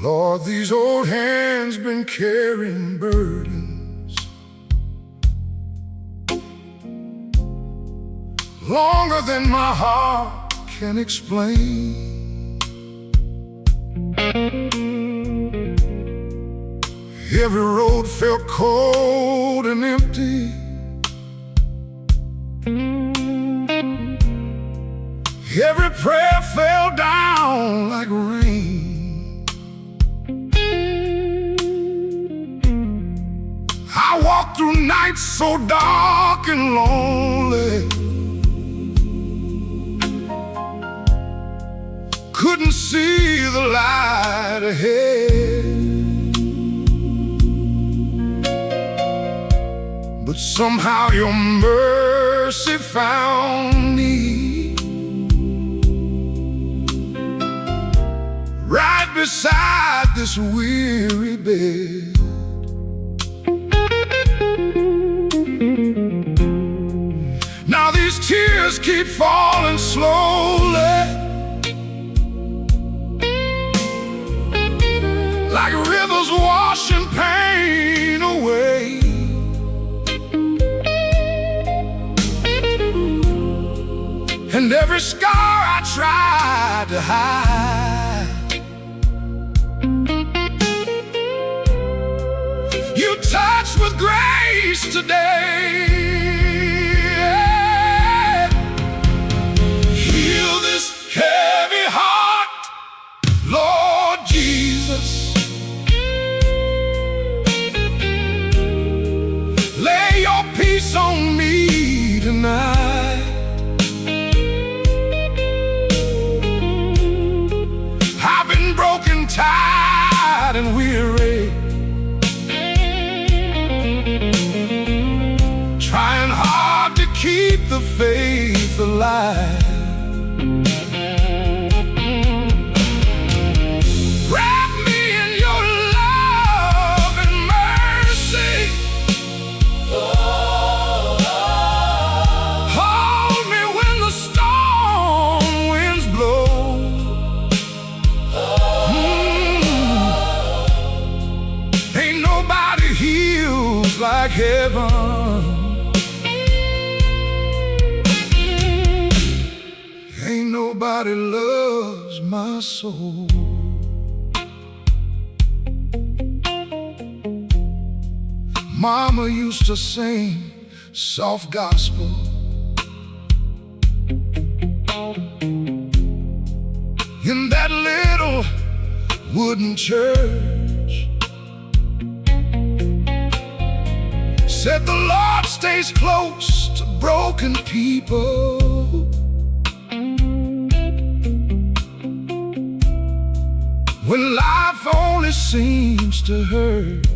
Lord, these old hands been carrying burdens longer than my heart can explain. Every road felt cold and empty. Every prayer fell down like rain. I walked through nights so dark and lonely, couldn't see the light ahead. But somehow your mercy found me right beside this weary bed. Now these tears keep falling slowly, like rivers washing pain away. And every scar I tried to hide, you touched with grace today. Heal this heavy heart, Lord Jesus. Lay your peace on me tonight. I've been broken, tired, and weary, trying hard to keep the faith alive. Wrap me in your love and mercy. Hold me when the storm winds blow. Ain't nobody heals like heaven. Ain't nobody loves my soul. Mama used to sing soft gospel in that little wooden church. Said the Lord stays close to broken people. When life only seems to hurt.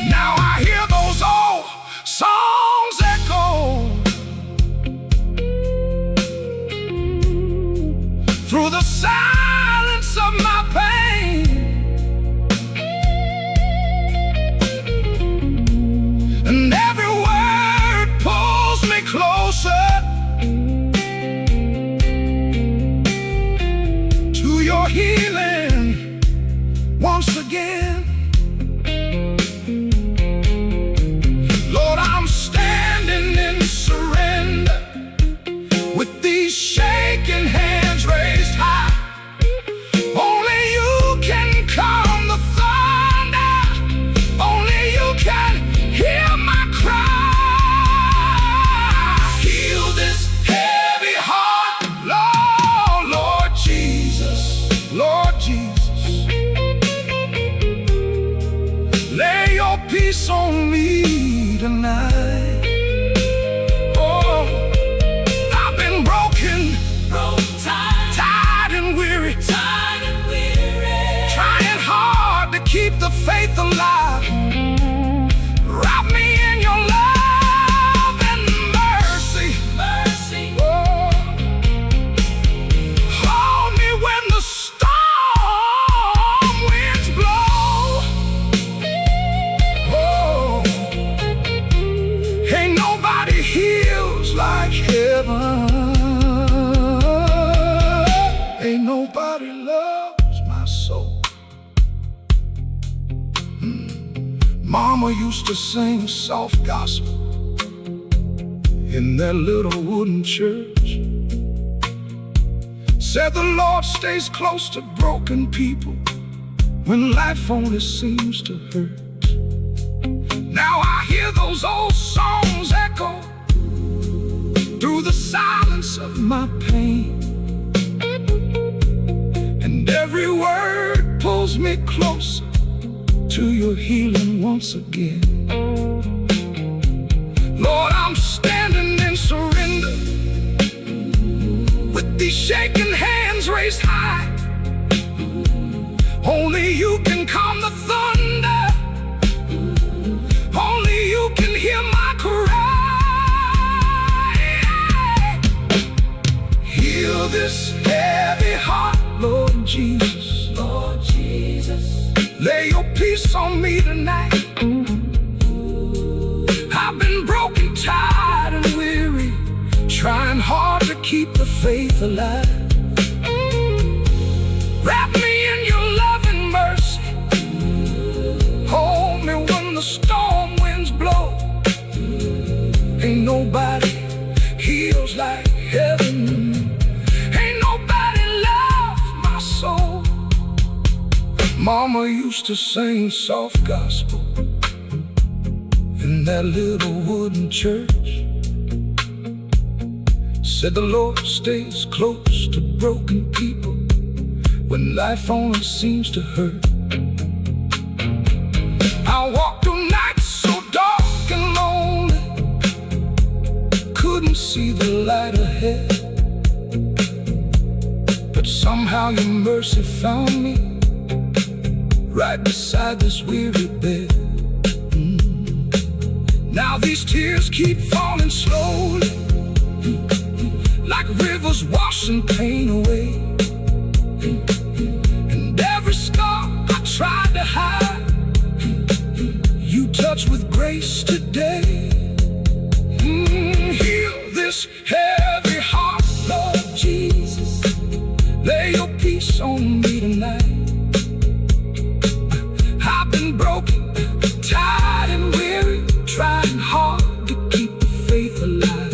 Now I hear those old songs echo through the silence of my pain. And every word pulls me closer to your healing once again. Lord, I'm standing in surrender with these shaking hands raised high. Only you can calm the thunder. Only you can hear my cry. Heal this heavy heart, Lord, Lord Jesus, Lord Jesus. heaven. Ain't nobody loves my soul. Mama used to sing soft gospel in that little wooden church. Said the Lord stays close to broken people when life only seems to hurt. Now I hear those old songs echo through the silence of my pain, and every word pulls me closer to your healing once again. Lord, I'm standing in surrender with these shaking hands raised high. Only you can calm the thunder. Only you can hear my cry. Heal this heavy heart, Lord Jesus. Lord Jesus, lay your peace on me tonight. I've been broken, tired, and weary, trying hard to keep the faith alive. Wrap me in your loving mercy. Hold me when the storm winds blow. Ain't nobody heals like heaven. Ain't nobody loves my soul. Mama used to sing soft gospel in that little wooden church. Said the Lord stays close to broken people when life only seems to hurt. I walked through nights so dark and lonely, couldn't see the light ahead. But somehow your mercy found me right beside this weary bed. Now these tears keep falling slowly, like rivers washing pain away. And every scar I tried to hide, you touch with grace today. Heal this heavy heart, Lord Jesus. Lay your peace on me tonight. I've been broken, tired, and weary, trying hard to keep the faith alive.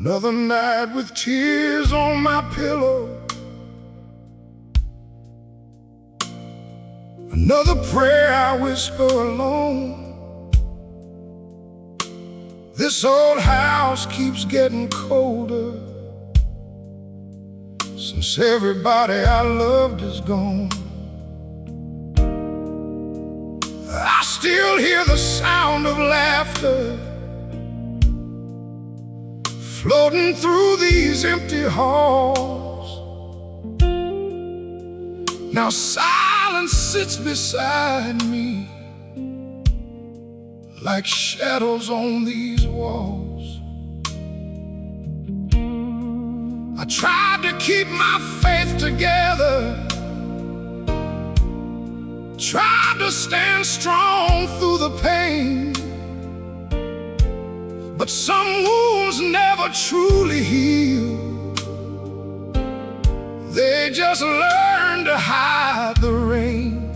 Another night with tears on my pillow, another prayer I whisper alone. This old house keeps getting colder since everybody I loved is gone. I still hear the sound of laughter floating through these empty halls. Now silence sits beside me like shadows on these walls. I tried to keep my faith together, tried to stand strong through the pain, but some wounds never truly heal. They just learn to hide the rain.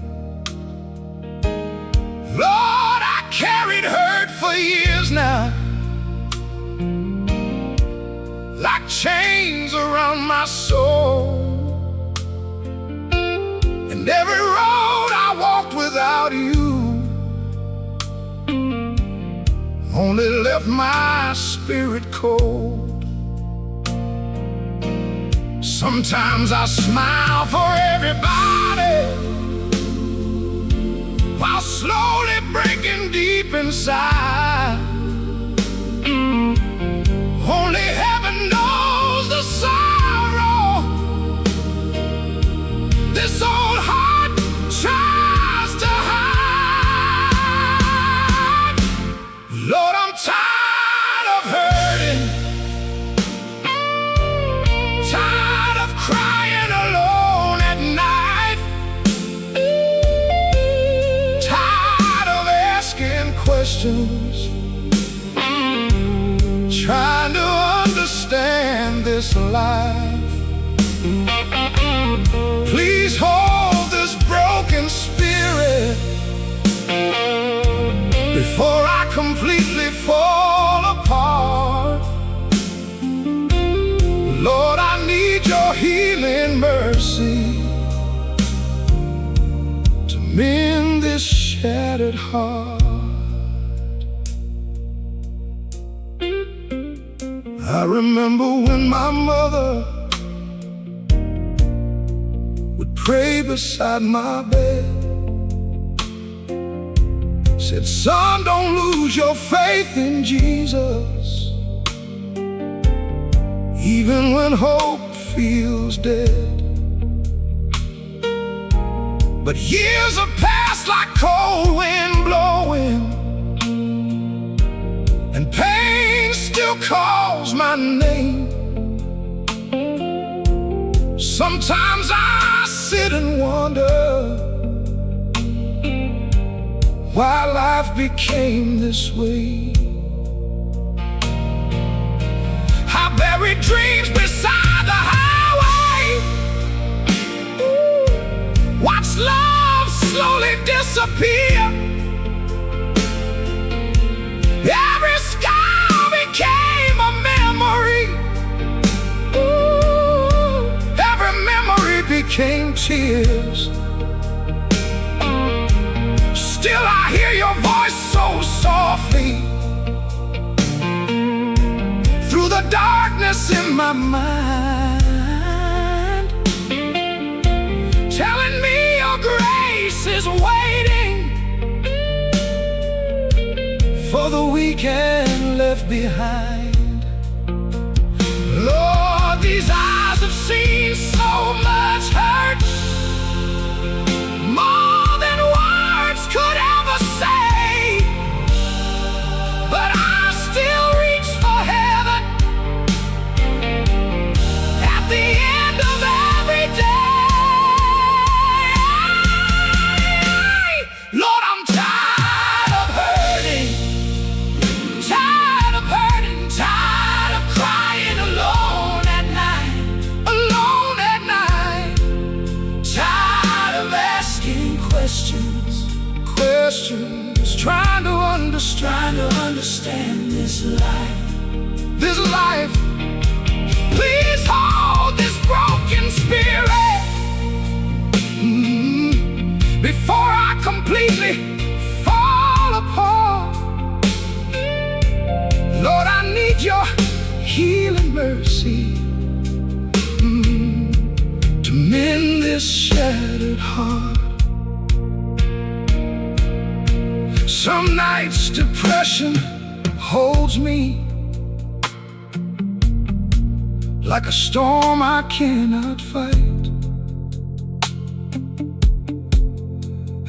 Lord, I carried hurt for years now, like chains around my soul. And every road I walked without you only left my spirit cold. Sometimes I smile for everybody while slowly breaking deep inside. Only heaven knows the sorrow this old heart tried questions, trying to understand this life. Please hold this broken spirit before I completely fall apart. Lord, I need your healing mercy to mend this shattered heart. I remember when my mother would pray beside my bed. Said, son, don't lose your faith in Jesus, even when hope feels dead. But years have passed like cold wind blowing, and pain still calls my name. Sometimes I sit and wonder why life became this way. I buried dreams beside the highway, watched love slowly disappear. Every scar became a memory. Every memory became tears. Still I hear your voice so softly through the darkness in my mind, telling me your grace is waiting for the weak and left behind. Lord, these eyes have seen so much hurt, more than words could ever say. But I still reach for heaven at the end of every day. Lord, I'm tired of hurting, tired of hurting, tired of crying alone at night, alone at night. Tired of asking questions, trying to understand this life, this life. Please hold this broken spirit before I completely fall apart. Lord, I need your healing mercy to mend this shattered heart. Some nights depression holds me like a storm I cannot fight,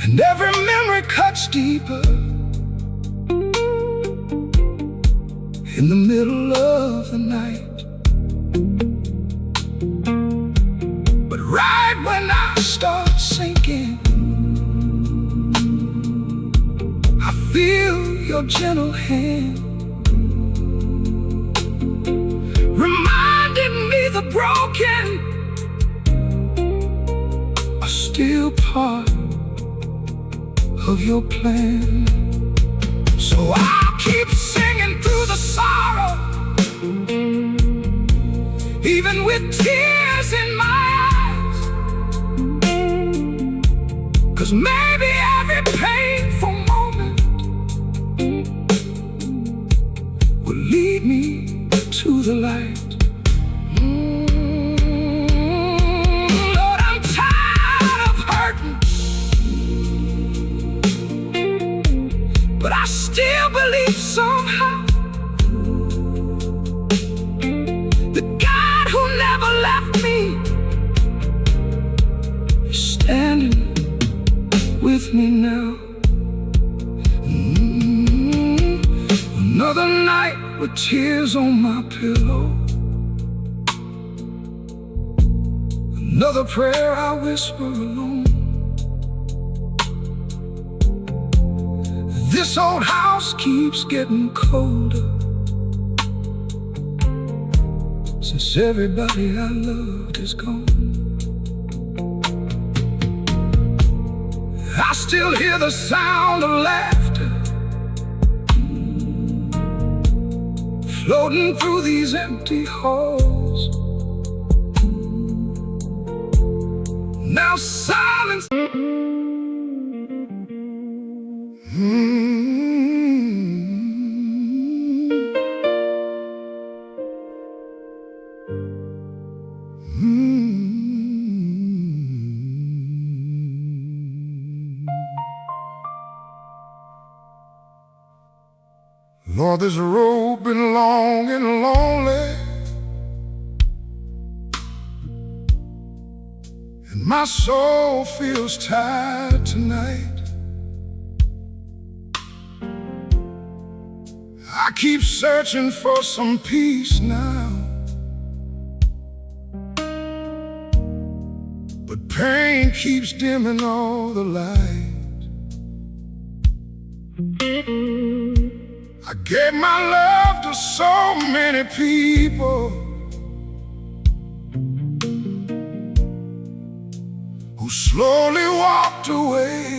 and every memory cuts deeper in the middle of the night. But right when I start sinking, I feel your gentle hand reminding me the broken are still part of your plan. So I'll keep singing through the sorrow, even with tears in my eyes, 'cause maybe every painful moment will lead me to the light. Lord, I'm tired of hurting, but I still believe somehow the God who never left me is standing with me now. Another night with tears on my pillow, another prayer I whisper alone. This old house house keeps getting colder, since everybody I loved is gone. I still hear the sound of laughter floating through these empty halls. Now silence. Lord, this road been long and lonely, and my soul feels tired tonight. I keep searching for some peace now, but pain keeps dimming all the light. I gave my love to so many people who slowly walked away.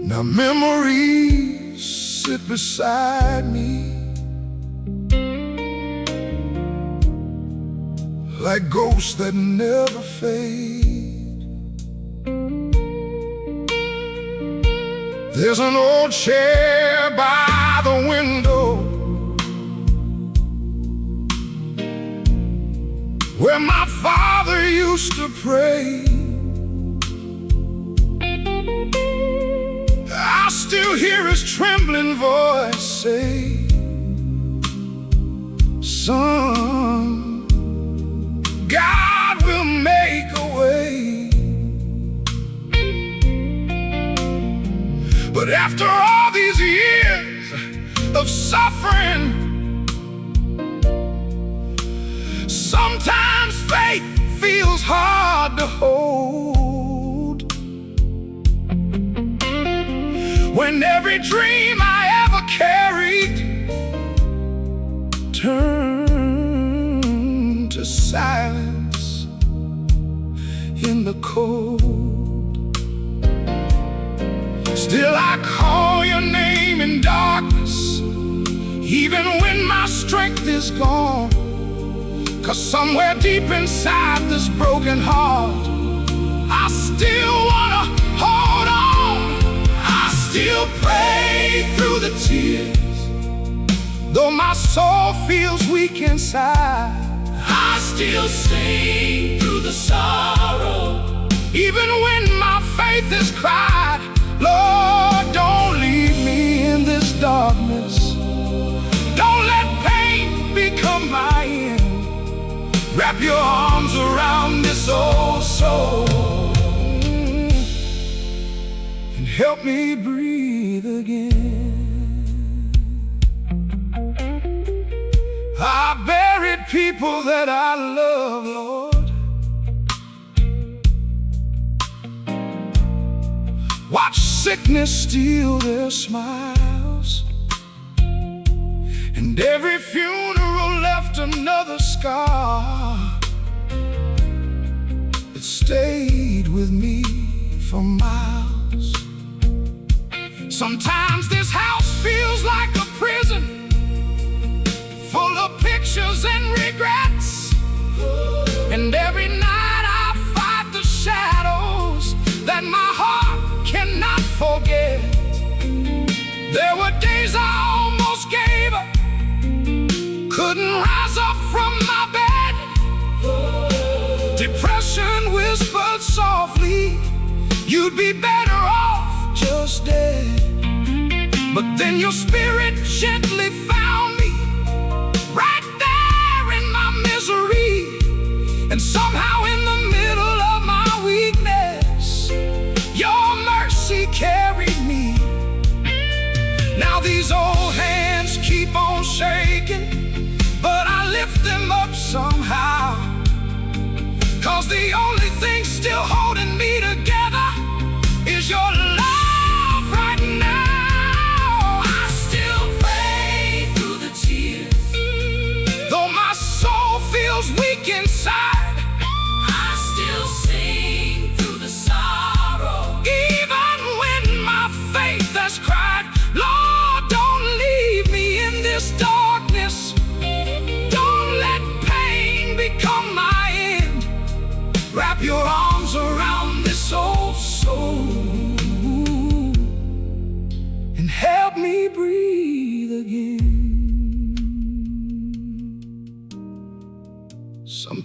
Now memories sit beside me like ghosts that never fade. There's an old chair by the window where my father used to pray. I still hear his trembling voice say, "Son, God will make a way." But after all these years of suffering, sometimes faith feels hard to hold. When every dream I ever carried turned to silence in the cold. Still I call your name in darkness, even when my strength is gone. 'Cause somewhere deep inside this broken heart, I still wanna hold on. I still pray through the tears, though my soul feels weak inside. I still sing through the sorrow, even when my faith is cried. Lord, don't leave me in this darkness. Don't let pain become my end. Wrap your arms around this old soul and help me breathe again. I buried people that I love, Lord. Watch sickness steal their smiles, and every funeral left another scar that stayed with me for miles. Sometimes this house feels like a prison, full of pictures and regrets, and every night I fight the shadows that my heart cannot forget. There were days I almost gave up, couldn't rise up from my bed. Depression whispered softly, you'd be better off just dead. But then your spirit gently found me, right there in my misery. And somehow in the middle of my weakness, your mercy carried me. Now these old hands keep on shaking, but I lift them up somehow. 'Cause the only thing still holding me together is your love.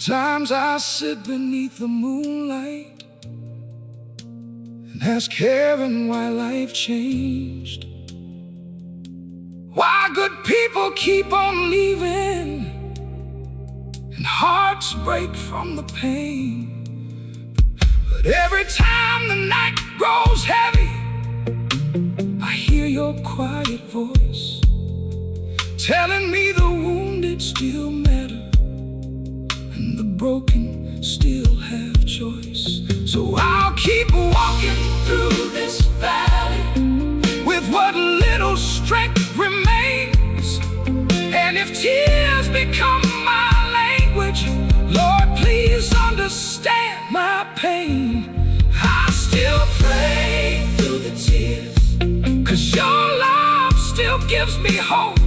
Sometimes I sit beneath the moonlight and ask heaven why life changed, why good people keep on leaving and hearts break from the pain. But every time the night grows heavy, I hear your quiet voice telling me the wounded still matter and the broken still have choice. So I'll keep walking through this valley with what little strength remains. And if tears become my language, Lord, please understand my pain. I still pray through the tears, 'cause your love still gives me hope.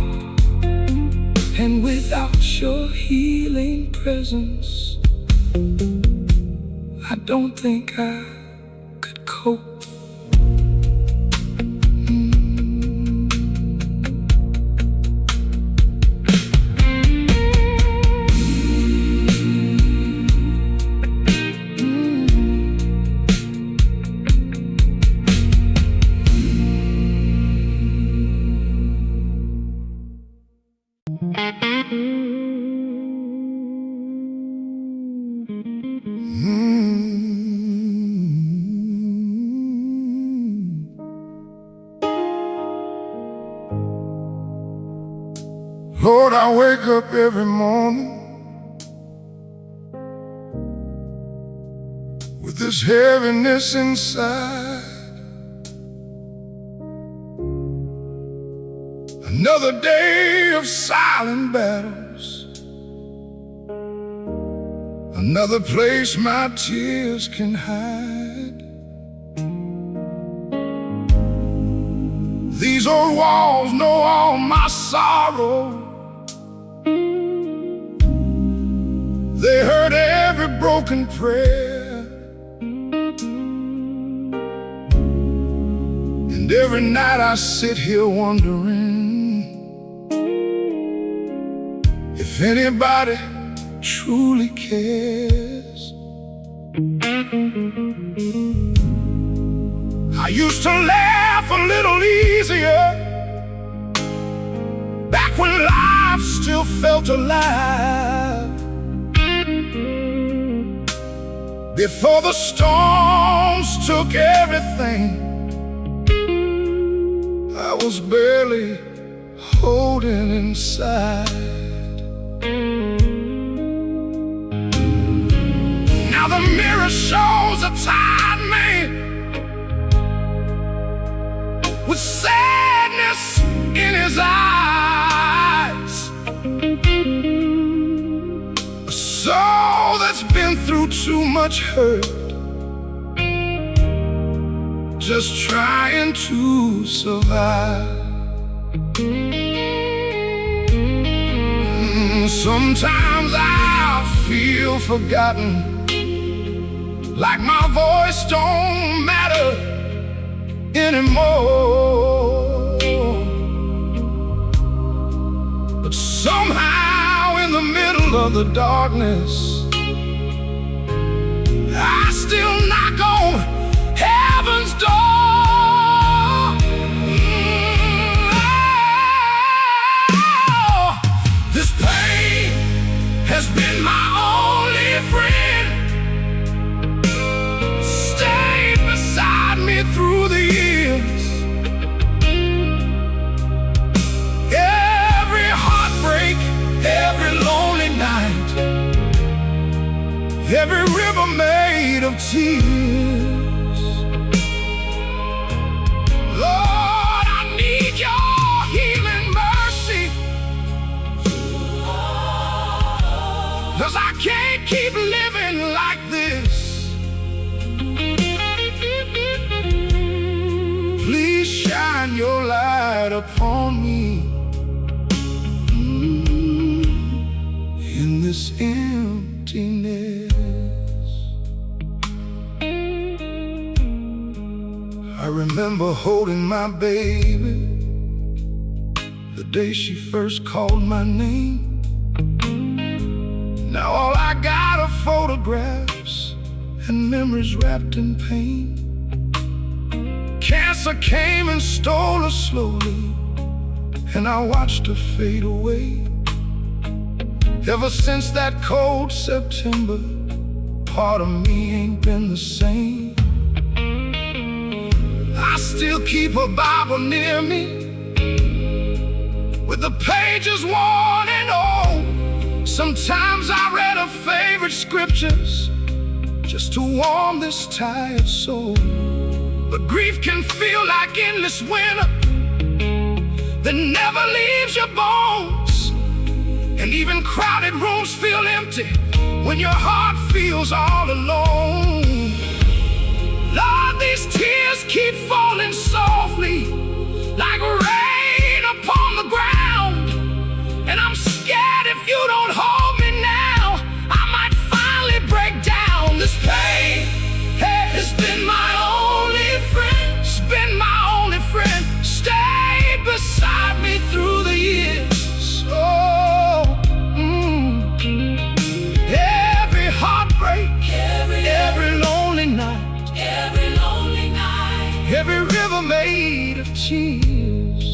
And without your healing presence, I don't think I could cope. Lord, I wake up every morning with this heaviness inside. Another day of silent battles, another place my tears can hide. These old walls know all my sorrow. They heard every broken prayer, and every night I sit here wondering if anybody truly cares. I used to laugh a little easier back when life still felt alive, before the storms took everything. I was barely holding inside. Now the mirror shows a tired man with sadness in his eyes, a soul that's been through too much hurt, just trying to survive. Sometimes I feel forgotten, like my voice don't matter anymore. But somehow in the middle of the darkness, I still knock on heaven's door. This pain has been my only friend, stayed beside me through the years. Every heartbreak, every lonely night, every river made of tears. Lord, I need your healing mercy, 'cause I can't keep living like this. Please shine your light upon me in this emptiness. I remember holding my baby the day she first called my name. Now all I got photographs and memories wrapped in pain. Cancer came and stole her slowly, and I watched her fade away. Ever since that cold September, part of me ain't been the same. I still keep a Bible near me, with the pages worn and old. Sometimes I read her favorite scriptures, just to warm this tired soul. But grief can feel like endless winter that never leaves your bones. And even crowded rooms feel empty when your heart feels all alone. Lord, these tears keep falling softly like rain upon the ground. And I'm scared if you don't hold me now, I might finally break down. This pain has been my only friend, it's been my only friend. Stayed beside me through the years. Oh, every heartbreak, every lonely night, every river made of tears.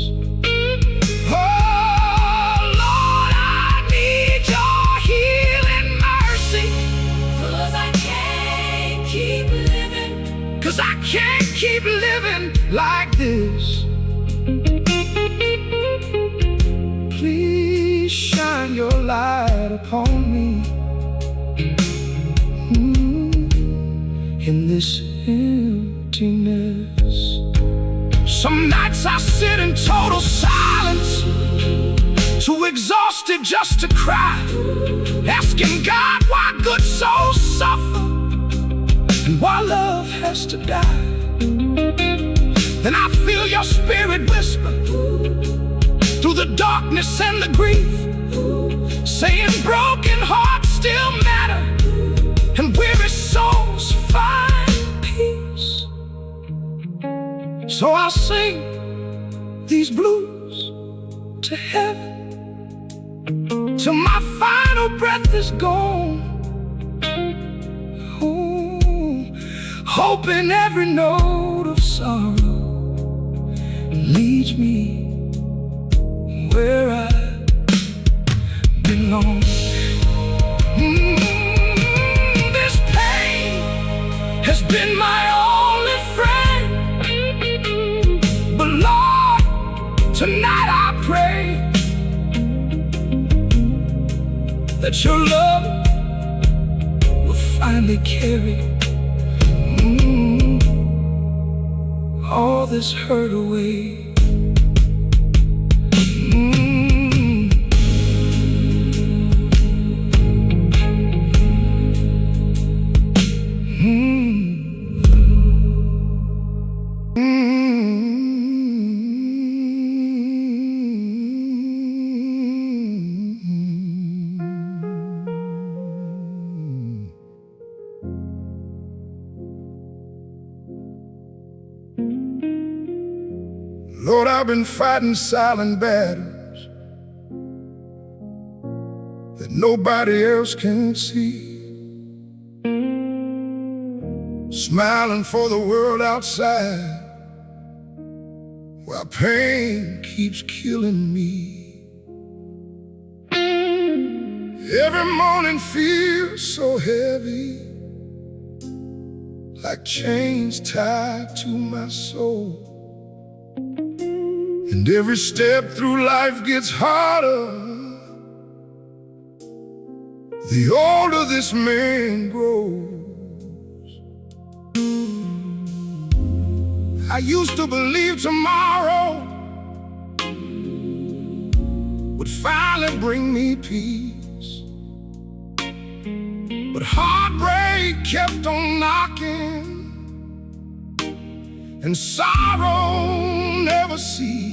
Oh Lord, I need your healing mercy, 'cause I can't keep living, 'cause I can't keep living like this. Please shine your light upon me in this emptiness. Some nights I sit in total silence, too exhausted just to cry, asking God why good souls suffer and why love has to die. Then I feel your spirit whisper through the darkness and the grief, saying broken hearts still matter and weary souls find peace. So I'll sing these blues to heaven till my final breath is gone. Ooh, hoping every note of sorrow leads me where I belong. This pain has been my only friend, but Lord, tonight I pray that your love will finally carry all this hurt away. Lord, I've been fighting silent battles that nobody else can see, smiling for the world outside while pain keeps killing me. Every morning feels so heavy, like chains tied to my soul. And every step through life gets harder the older this man grows. I used to believe tomorrow would finally bring me peace, but heartbreak kept on knocking, and sorrow never ceased.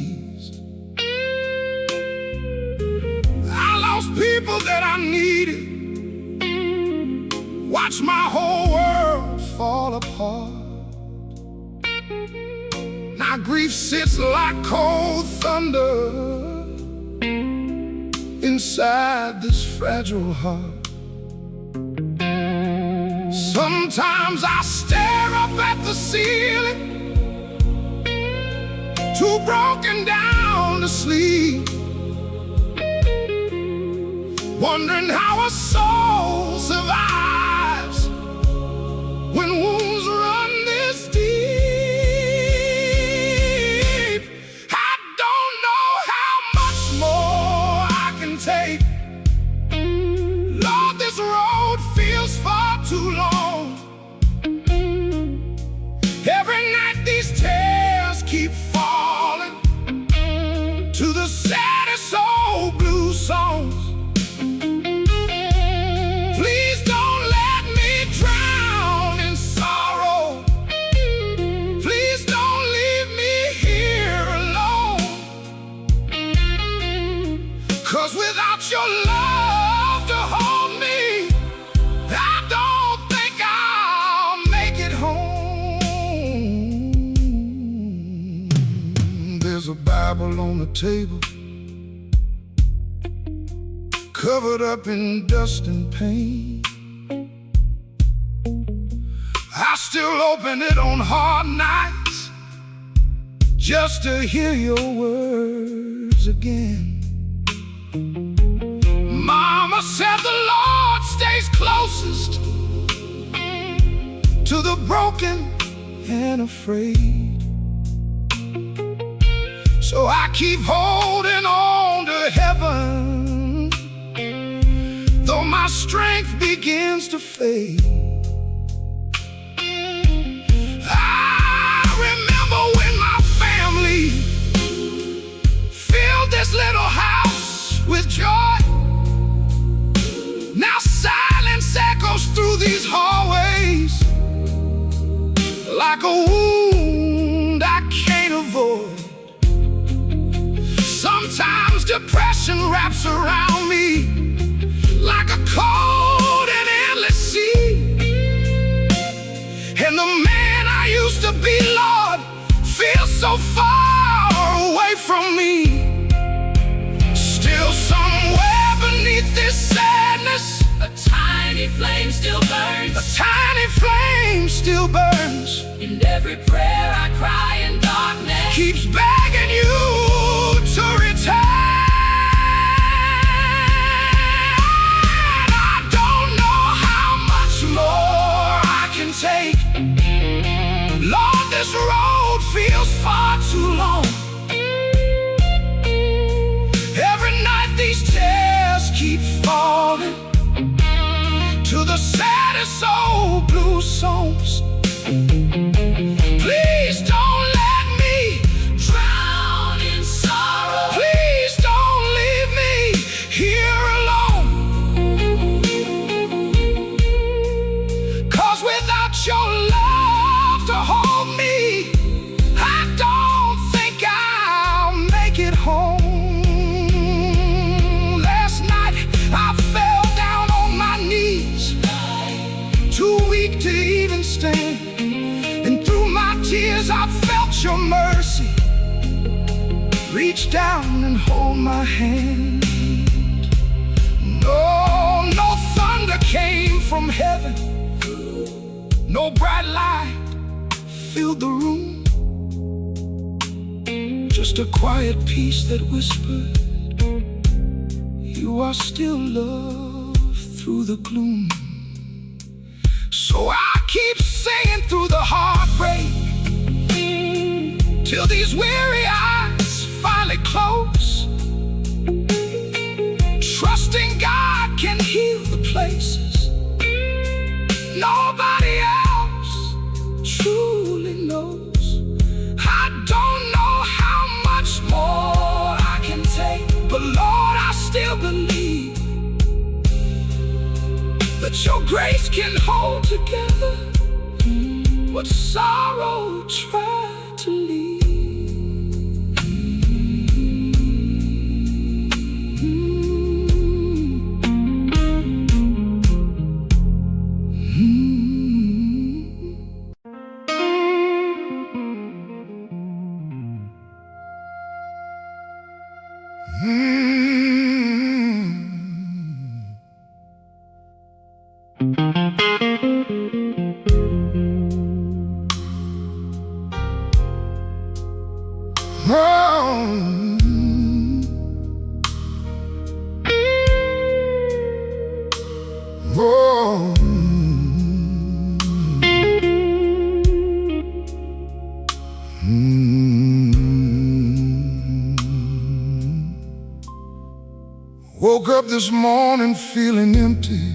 I lost people that I needed, watched my whole world fall apart. Now grief sits like cold thunder inside this fragile heart. Sometimes I stare up at the ceiling, too broken down to sleep, wondering how a soul survives when wounds run this deep. I don't know how much more I can take. Lord, this road feels far too long. Every night these tears keep falling to the saddest old blues songs. Please don't let me drown in sorrow. Please don't leave me here alone. 'Cause without your love to hold me, I don't think I'll make it home. There's a Bible on the table, covered up in dust and pain. I still open it on hard nights just to hear your words again. Mama said the Lord stays closest to the broken and afraid. So I keep holding on to heaven, though my strength begins to fade. I remember when my family filled this little house with joy. Now silence echoes through these hallways like a wound I can't avoid. Sometimes depression wraps around me like a cold and endless sea. And the man I used to be, Lord, feels so far away from me. Still somewhere beneath this sadness, a tiny flame still burns. a tiny flame still burns. In every prayer I cry in darkness, Keeps begging you to return. I don't know how much more I can take. Lord, this road feels far too long. Every night these tears keep falling to the saddest old blues songs. Please don't let me drown in sorrow. Please don't leave me here alone. 'Cause without your love to hold me, I don't think I'll make it home. Last night I fell down on my knees, too weak to even stand. And through my tears I felt your mercy reach down and hold my hand. No thunder came from heaven, no bright light filled the room. Just a quiet peace that whispered, you are still love through the gloom. So I keep singing through the heartbreak till these weary eyes finally close, trusting God can heal the places nobody else truly knows. I don't know how much more I can take, but Lord, I still believe that your grace can hold together what sorrow tried to leave. Oh, oh. Woke up this morning feeling empty,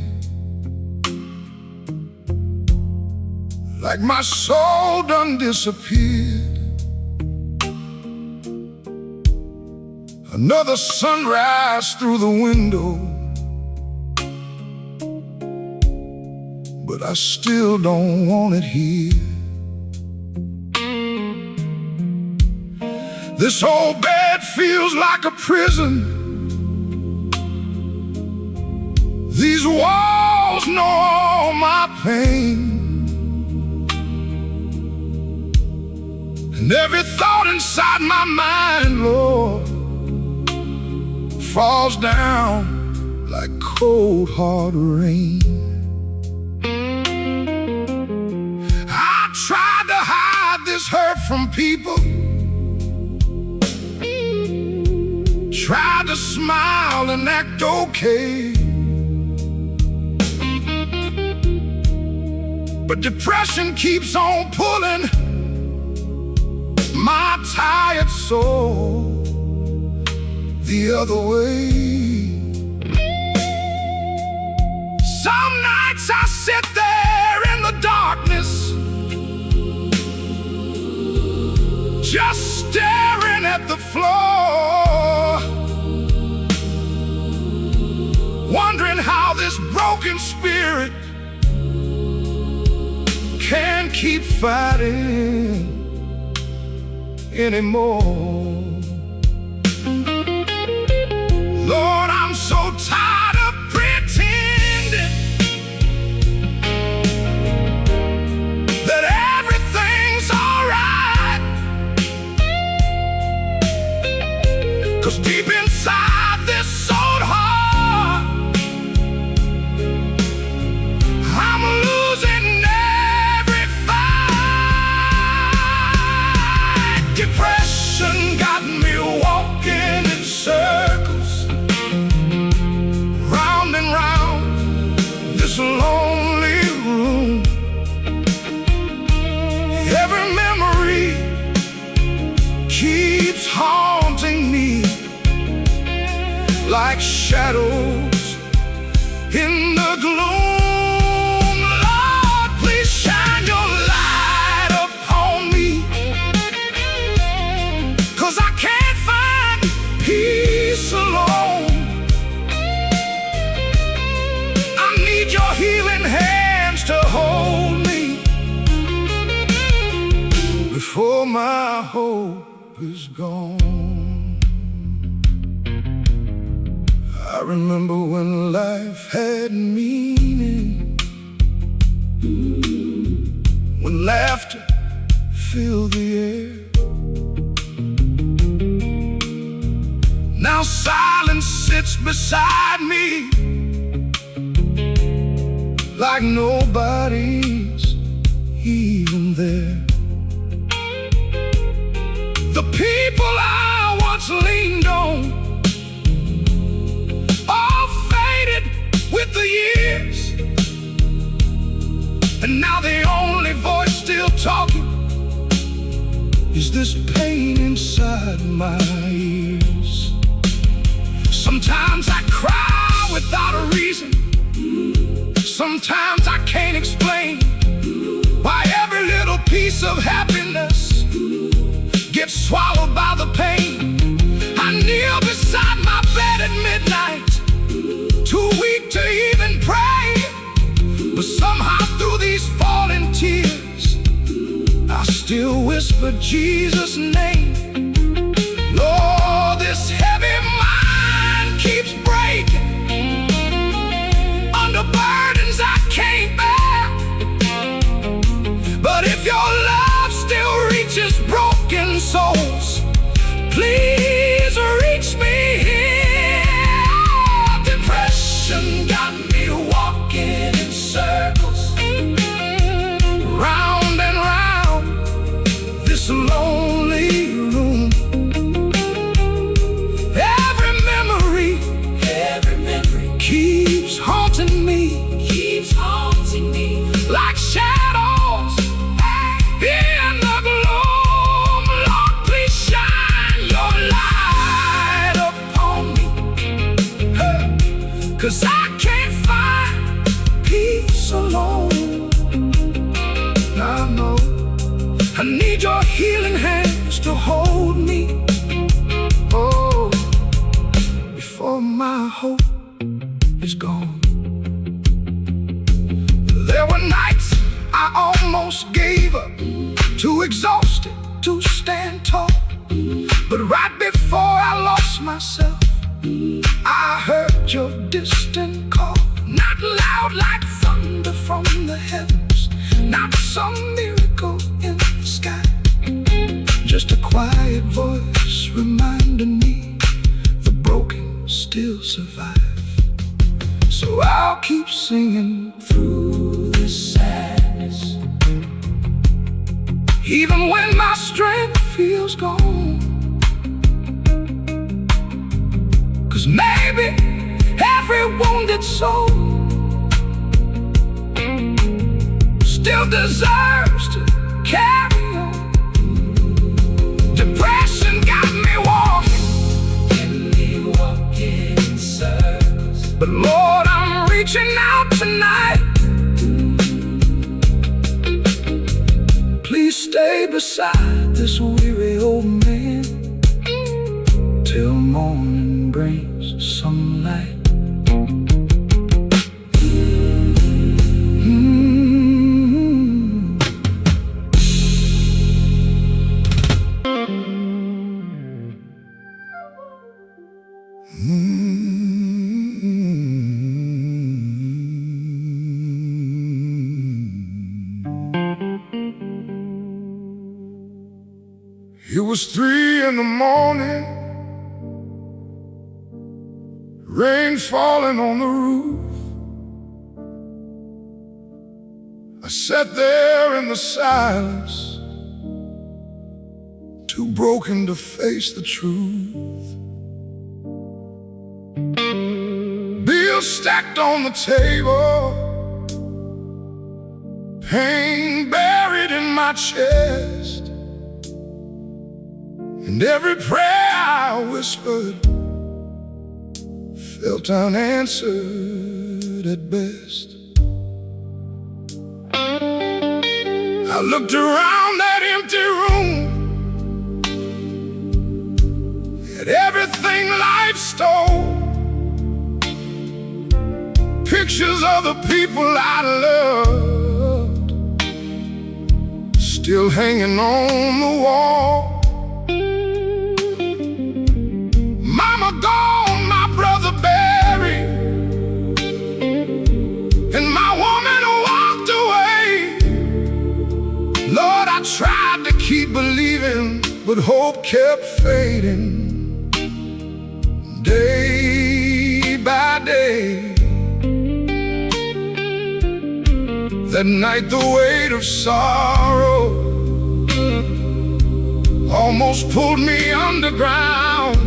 like my soul done disappeared. Another sunrise through the window, but I still don't want it here. This old bed feels like a prison. These walls know all my pain, and every thought inside my mind, Lord, falls down like cold hard rain. I tried to hide this hurt from people, tried to smile and act okay, but depression keeps on pulling my tired soul the other way. Some nights I sit there in the darkness, just staring at the floor, wondering how this broken spirit can't keep fighting anymore. Lord, I'm so tired of pretending that everything's alright, 'cause deep inside this old heart, I'm losing every fight. Depression got me walking in circles, round and round this lonely room. Every memory keeps haunting me like shadows in the gloom. Lord, please shine your light upon me, 'cause I can't find peace alone. I need your healing hands to hold me before my hope is gone. I remember when life had meaning, when laughter filled the air. Now silence sits beside me, like nobody's even there. The people I once leaned on, all faded with the years, and now the only voice still talking is this pain inside my ears. Sometimes I cry without a reason, sometimes I can't explain why every little piece of happiness gets swallowed by the pain. I kneel beside my bed at midnight, too weak to even pray, but somehow through these falling tears, I still whisper Jesus' name. Lord, this heavy mind keeps breaking under burdens I can't bear, but if your love still reaches broken souls, please reach me here. Depression got me walking in circles, round and round this lonely room. I need your healing hands to hold me, oh, before my hope is gone. There were nights I almost gave up, too exhausted to stand tall. But right before I lost myself, I heard your distant call. Not loud like thunder from the heavens, not some miracle in the sky, just a quiet voice reminding me the broken still survive. So I'll keep singing through this sadness, even when my strength feels gone. 'Cause maybe every wounded soul still deserves to carry on. Depression got me walking in circles, but Lord, I'm reaching out tonight. Please stay beside this weary old man till morning brings some light. It was 3 in the morning, rain falling on the roof. I sat there in the silence, too broken to face the truth. Bills stacked on the table, pain buried in my chest, and every prayer I whispered felt unanswered at best. I looked around that empty room at everything life stole, pictures of the people I loved still hanging on the wall. Mama gone, my brother buried, and my woman walked away. Lord, I tried to keep believing, but hope kept fading. Day by day, that night the weight of sorrow almost pulled me underground.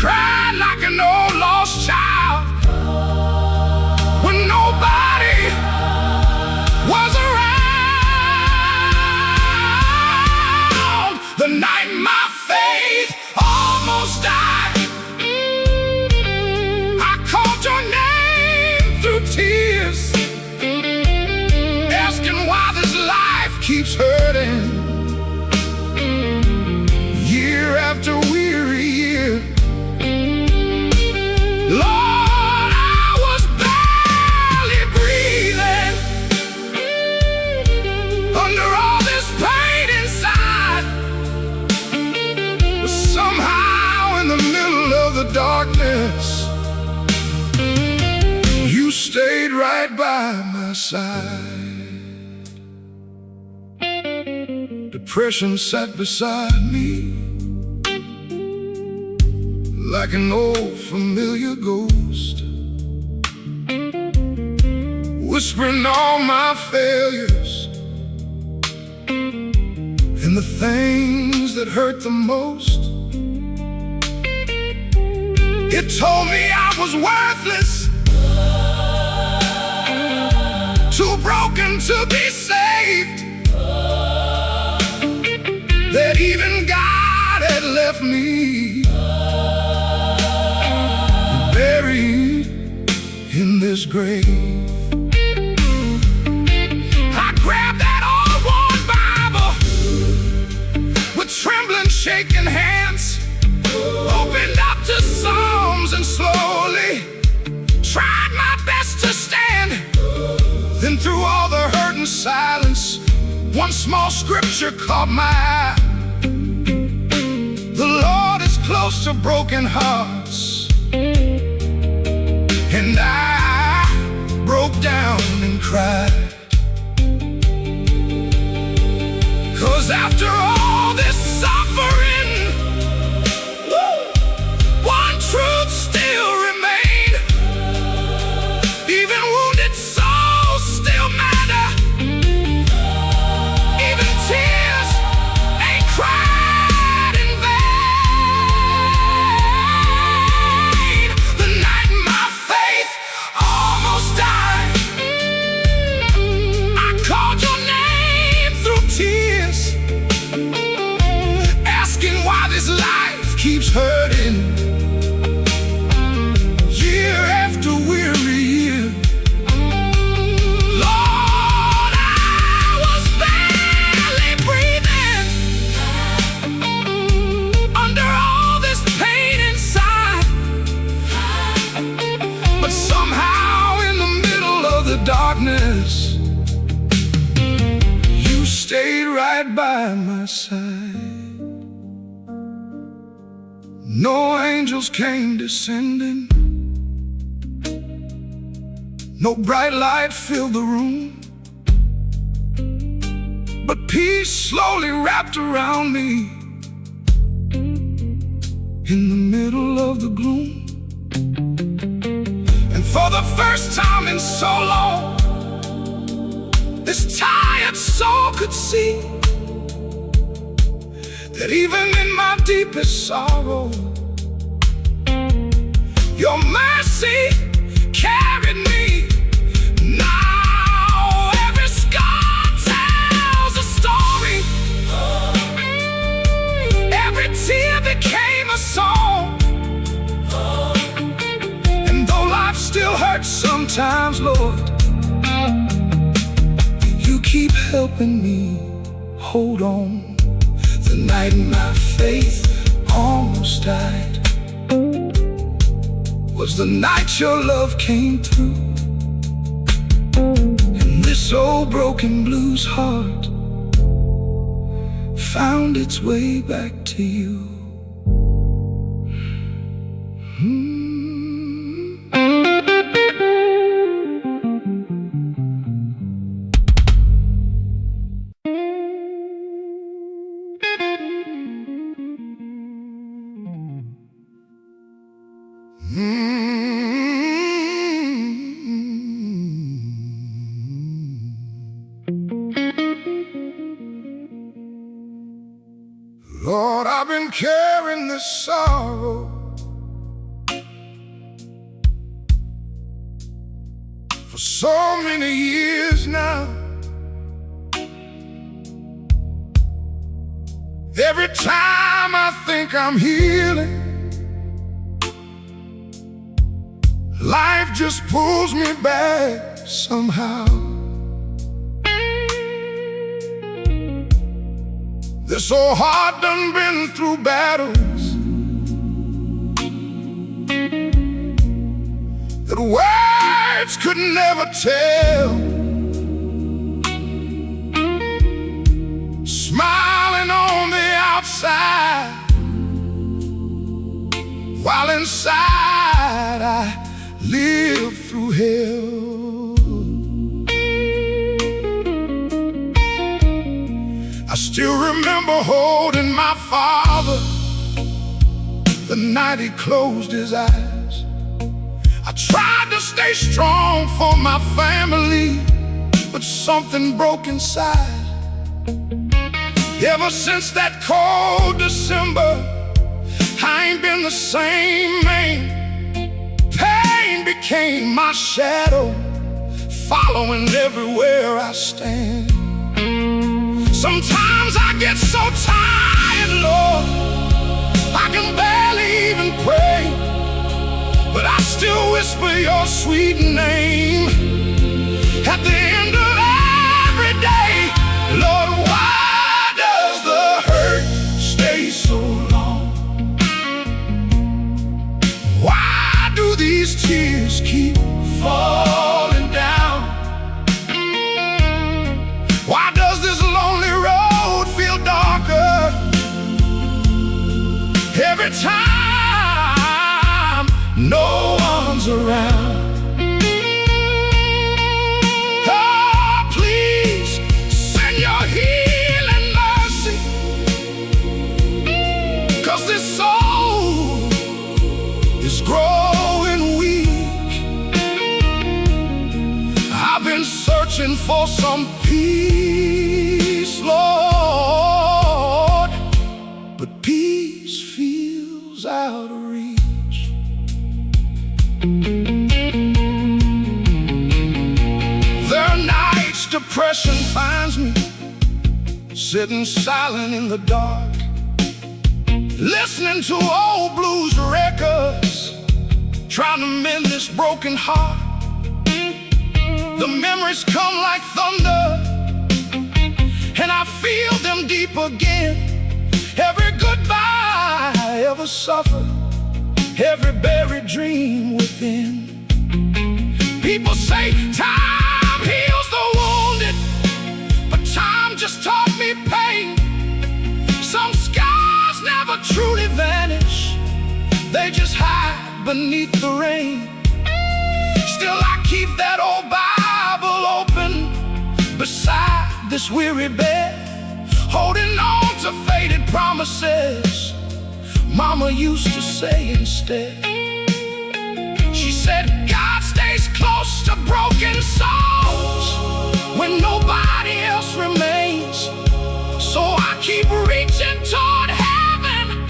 Cried like an old lost child when nobody was around. The night my faith almost died, I called your name through tears, asking why this life keeps hurting. Year after weary year, Lord, I was barely breathing under all this pain inside. But somehow in the middle of the darkness, you stayed right by my side. Depression sat beside me like an old familiar ghost, whispering all my failures and the things that hurt the most. It told me I was worthless, too broken to be saved, that even God had left me buried in this grave. I grabbed that old One small scripture caught my eye. The Lord is close to broken hearts. And I broke down and cried. 'Cause after all this suffering, one truth still remained. Even wounded souls still matter. Even tears ain't cried in vain. The night my faith almost died, I called your name through tears, asking why this life keeps hurting. Year after weary year, Lord, I was barely breathing under all this pain inside. But somehow in the middle of the darkness, you stayed right by my side. No angels came descending, no bright light filled the room, but peace slowly wrapped around me in the middle of the gloom. And for the first time in so long, this tired soul could see that even in my deepest sorrow, your mercy carried me. Now every scar tells a story. Every tear became a song. And though life still hurts sometimes, Lord, you keep helping me hold on. The night my faith almost died was the night your love came through. And this old broken blues heart found its way back to you. Lord, I've been carrying this sorrow for so many years now. Every time I think I'm healing, life just pulls me back somehow. This old heart done been through battles that words could never tell. Smiling on the outside, while inside I live through hell. I still remember holding my father the night he closed his eyes. I tried to stay strong for my family, but something broke inside. Ever since that cold December, I ain't been the same man. Pain became my shadow, following everywhere I stand. Sometimes I get so tired, Lord, I can barely even pray, but I still whisper your sweet name at the end of every day. Lord, why does the hurt stay so long? Why do these tears keep falling down? Why does this lonely depression finds me sitting silent in the dark, listening to old blues records, trying to mend this broken heart. The memories come like thunder, and I feel them deep again. Every goodbye ever suffered, every buried dream within. People say time heals the wounded, but time just taught me pain. Some scars never truly vanish, they just hide beneath the rain. Still I keep that old Bible open beside this weary bed, holding on to faded promises Mama used to say instead. She said God stays close to broken souls when nobody else remains. So I keep reaching toward heaven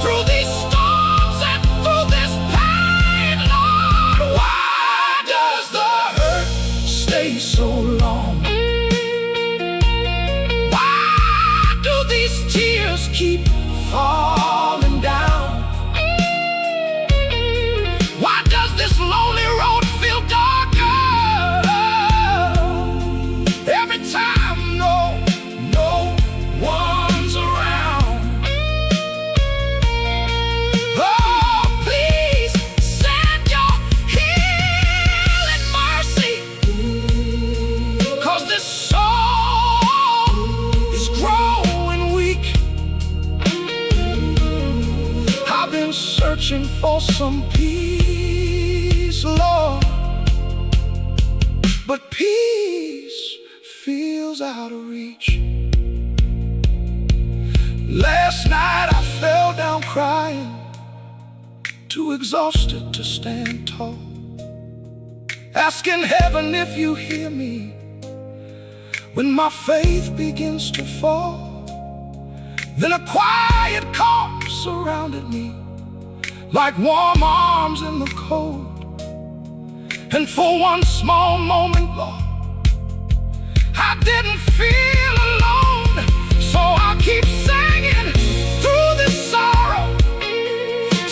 through these storms and through this pain. Lord, why does the hurt stay so long? Why do these tears keep falling down? Why does this lonely road feel darker every time no one's around? Oh, please send your healing mercy, 'cause this soul is growing weak. I've been searching for some peace, Lord, but peace feels out of reach. Last night I fell down crying, too exhausted to stand tall, asking heaven if you hear me when my faith begins to fall. Then a quiet calm surrounded me, like warm arms in the cold. And for one small moment, Lord, I didn't feel alone. So I'll keep singing through this sorrow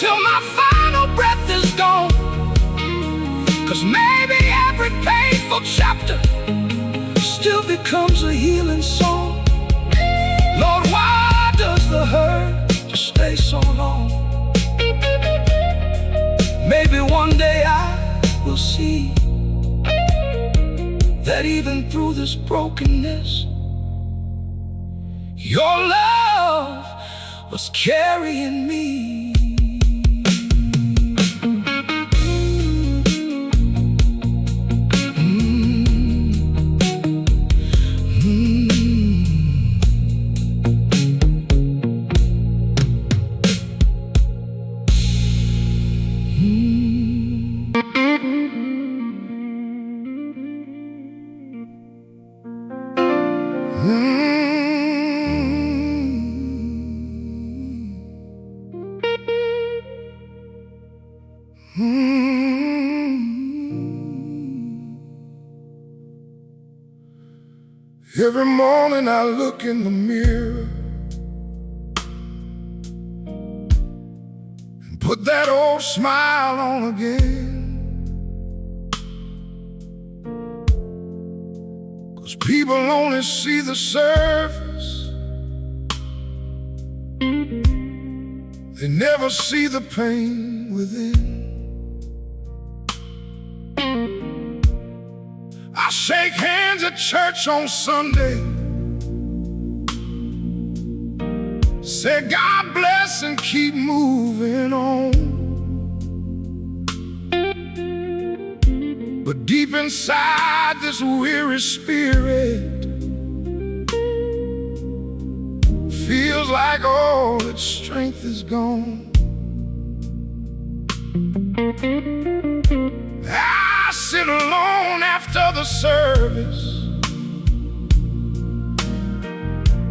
till my final breath is gone. 'Cause maybe every painful chapter still becomes a healing song. Lord, why does the hurt just stay so long? Maybe one day I will see that even through this brokenness, your love was carrying me. Every morning I look in the mirror and put that old smile on again. 'Cause people only see the surface, they never see the pain within. I shake hands at church on Sunday, say God bless and keep moving on. But deep inside this weary spirit feels like all its strength is gone. I sit alone after the service,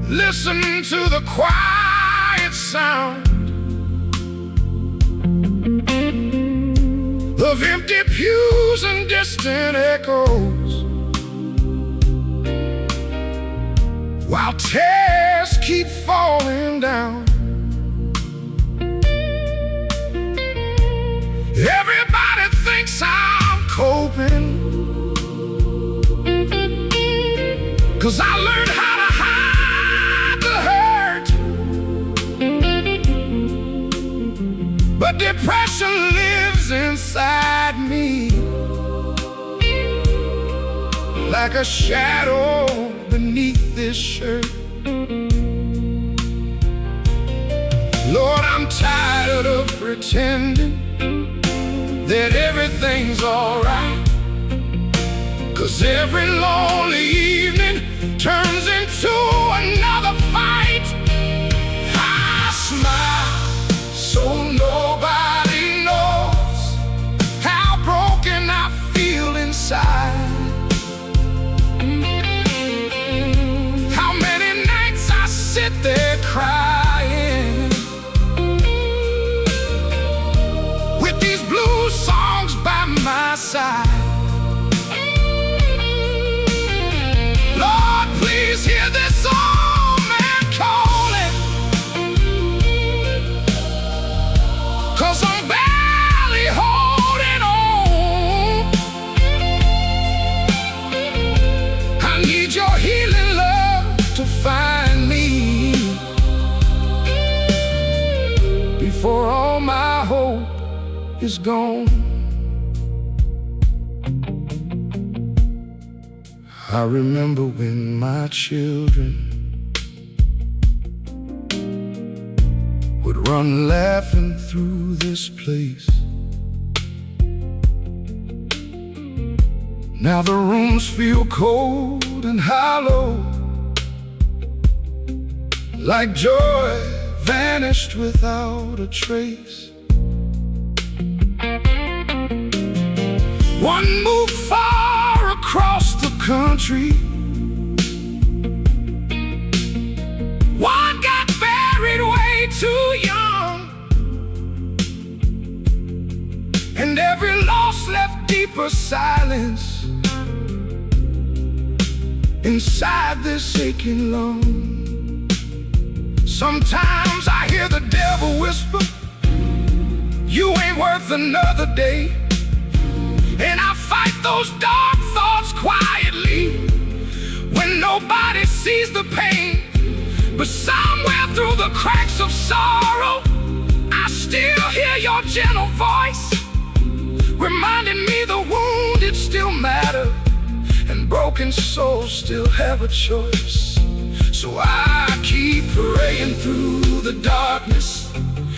listen to the quiet sound of empty pews and distant echoes. while tears keep falling down. Everybody thinks I'm coping, 'cause I learned how to hide the hurt. But depression lives inside me, like a shadow beneath this shirt. Lord, I'm tired of pretending that everything's alright, 'cause every lonely evening turns into another fight. I smile so nobody knows how broken I feel inside. How many nights I sit there crying with these blues songs by my side. Lord, please hear this old man calling, 'cause I'm barely holding on. I need your healing love to find me before all my hope is gone. I remember when my children would run laughing through this place. Now the rooms feel cold and hollow, like joy vanished without a trace. One moved far across the country, one got buried way too young, and every loss left deeper silence inside this aching lung. Sometimes I hear the devil whisper, you ain't worth another day. And I fight those dark thoughts quietly when nobody sees the pain. But somewhere through the cracks of sorrow, I still hear your gentle voice, reminding me the wounded still matter, and broken souls still have a choice. So I keep praying through the darkness,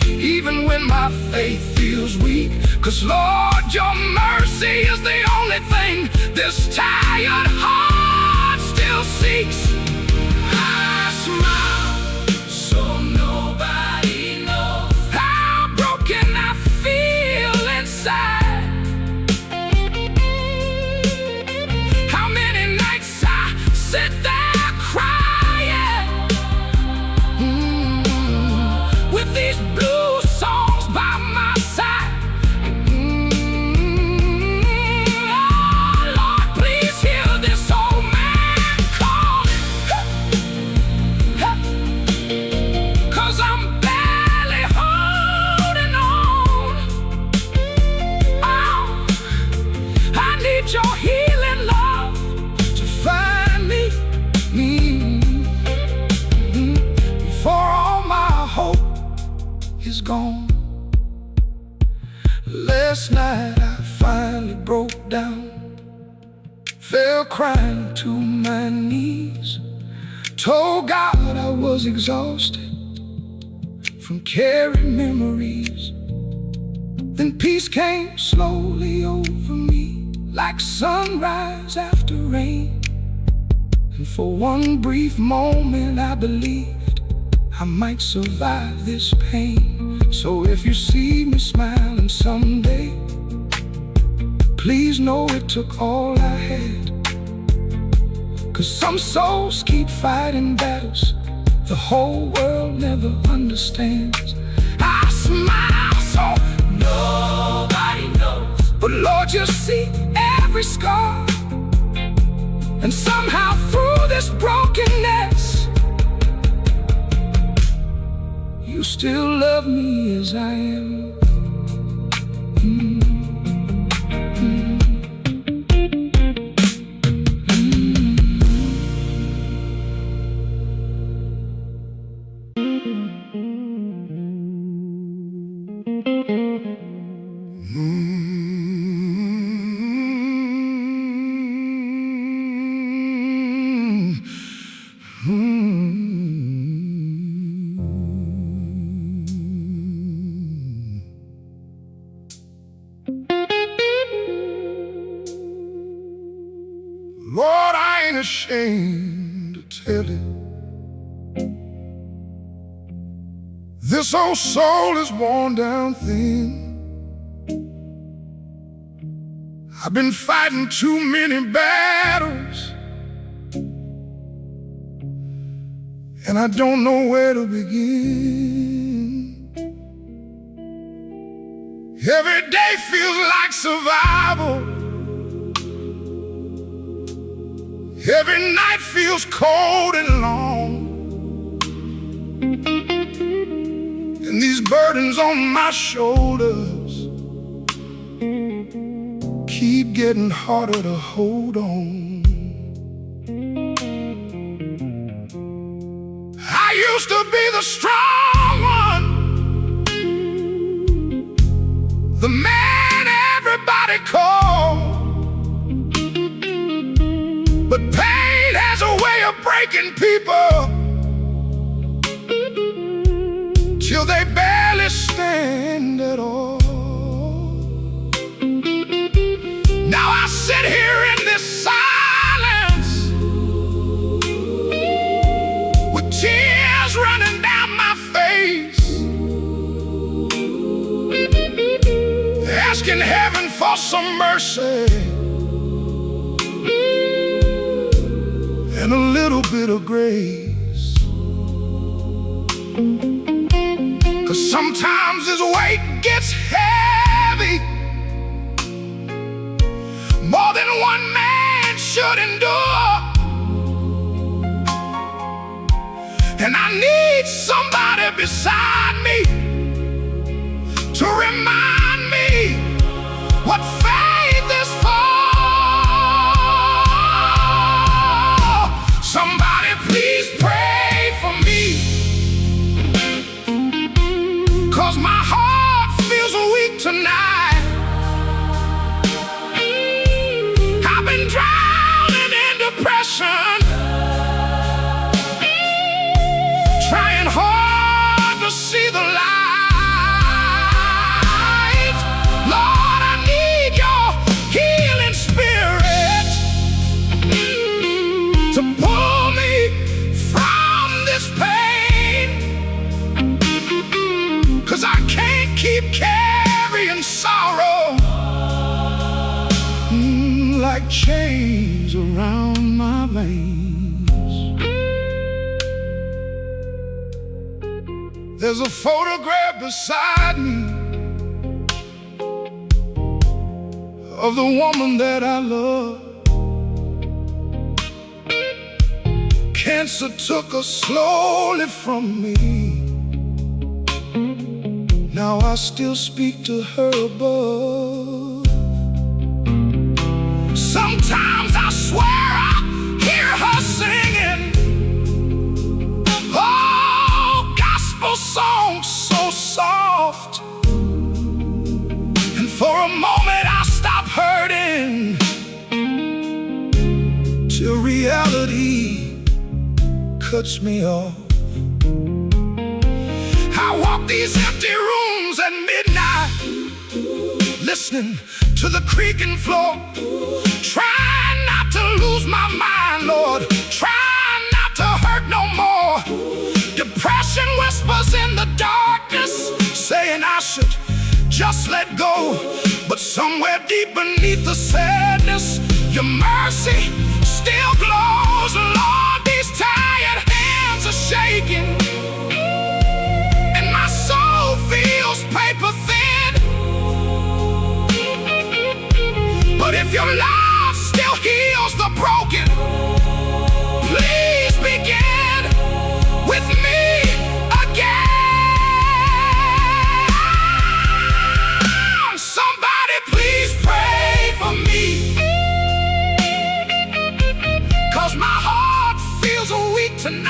even when my faith feels weak. 'Cause Lord, your mercy is the only thing this tired heart still seeks. I smile so nobody knows how broken I feel inside. How many nights I sit there crying with these blues songs by my side. Lord, please hear this old man calling, 'cause I'm barely holding on. Oh, I need your healing love to find me before all my hope is gone. Last night I finally broke down, fell crying to my knees, told God I was exhausted from carrying memories. Then peace came slowly over me, like sunrise after rain. And for one brief moment I believed I might survive this pain. So if you see me smiling someday, please know it took all I had. 'Cause some souls keep fighting battles the whole world never understands. I smile so nobody knows, but Lord, you see every scar. And somehow through this brokenness, still love me as I am. Lord, I ain't ashamed to tell it. This old soul is worn down thin. I've been fighting too many battles, and I don't know where to begin. Every day feels like survival. Every night feels cold and long, and these burdens on my shoulders keep getting harder to hold on. I used to be the strong one, the man everybody called. But pain has a way of breaking people till they barely stand at all. Now I sit here in this silence with tears running down my face, asking heaven for some mercy and a little bit of grace. 'Cause sometimes this weight gets heavy, more than one man should endure, and I need somebody beside me to remind me what faith is for. Somebody please pray for me, 'cause my heart feels weak tonight. I've been drowning in depression, trying hard to see the light. Lord, I need your healing spirit to pull me from this pain, 'cause I can't keep carrying sorrow like chains around my veins. There's a photograph beside me of the woman that I love. Cancer took her slowly from me. Now I still speak to her above. Sometimes I swear I hear her singing, oh, gospel songs so soft. And for a moment I stop hurting, till reality cuts me off. I walk these empty rooms at midnight, listening to the creaking floor, trying not to lose my mind, Lord, trying not to hurt no more. Depression whispers in the darkness, saying I should just let go. But somewhere deep beneath the sadness, your mercy still glows. Lord, these tired hands are shaking, and my soul feels paper thin. But if your love still heals the broken, please begin with me again.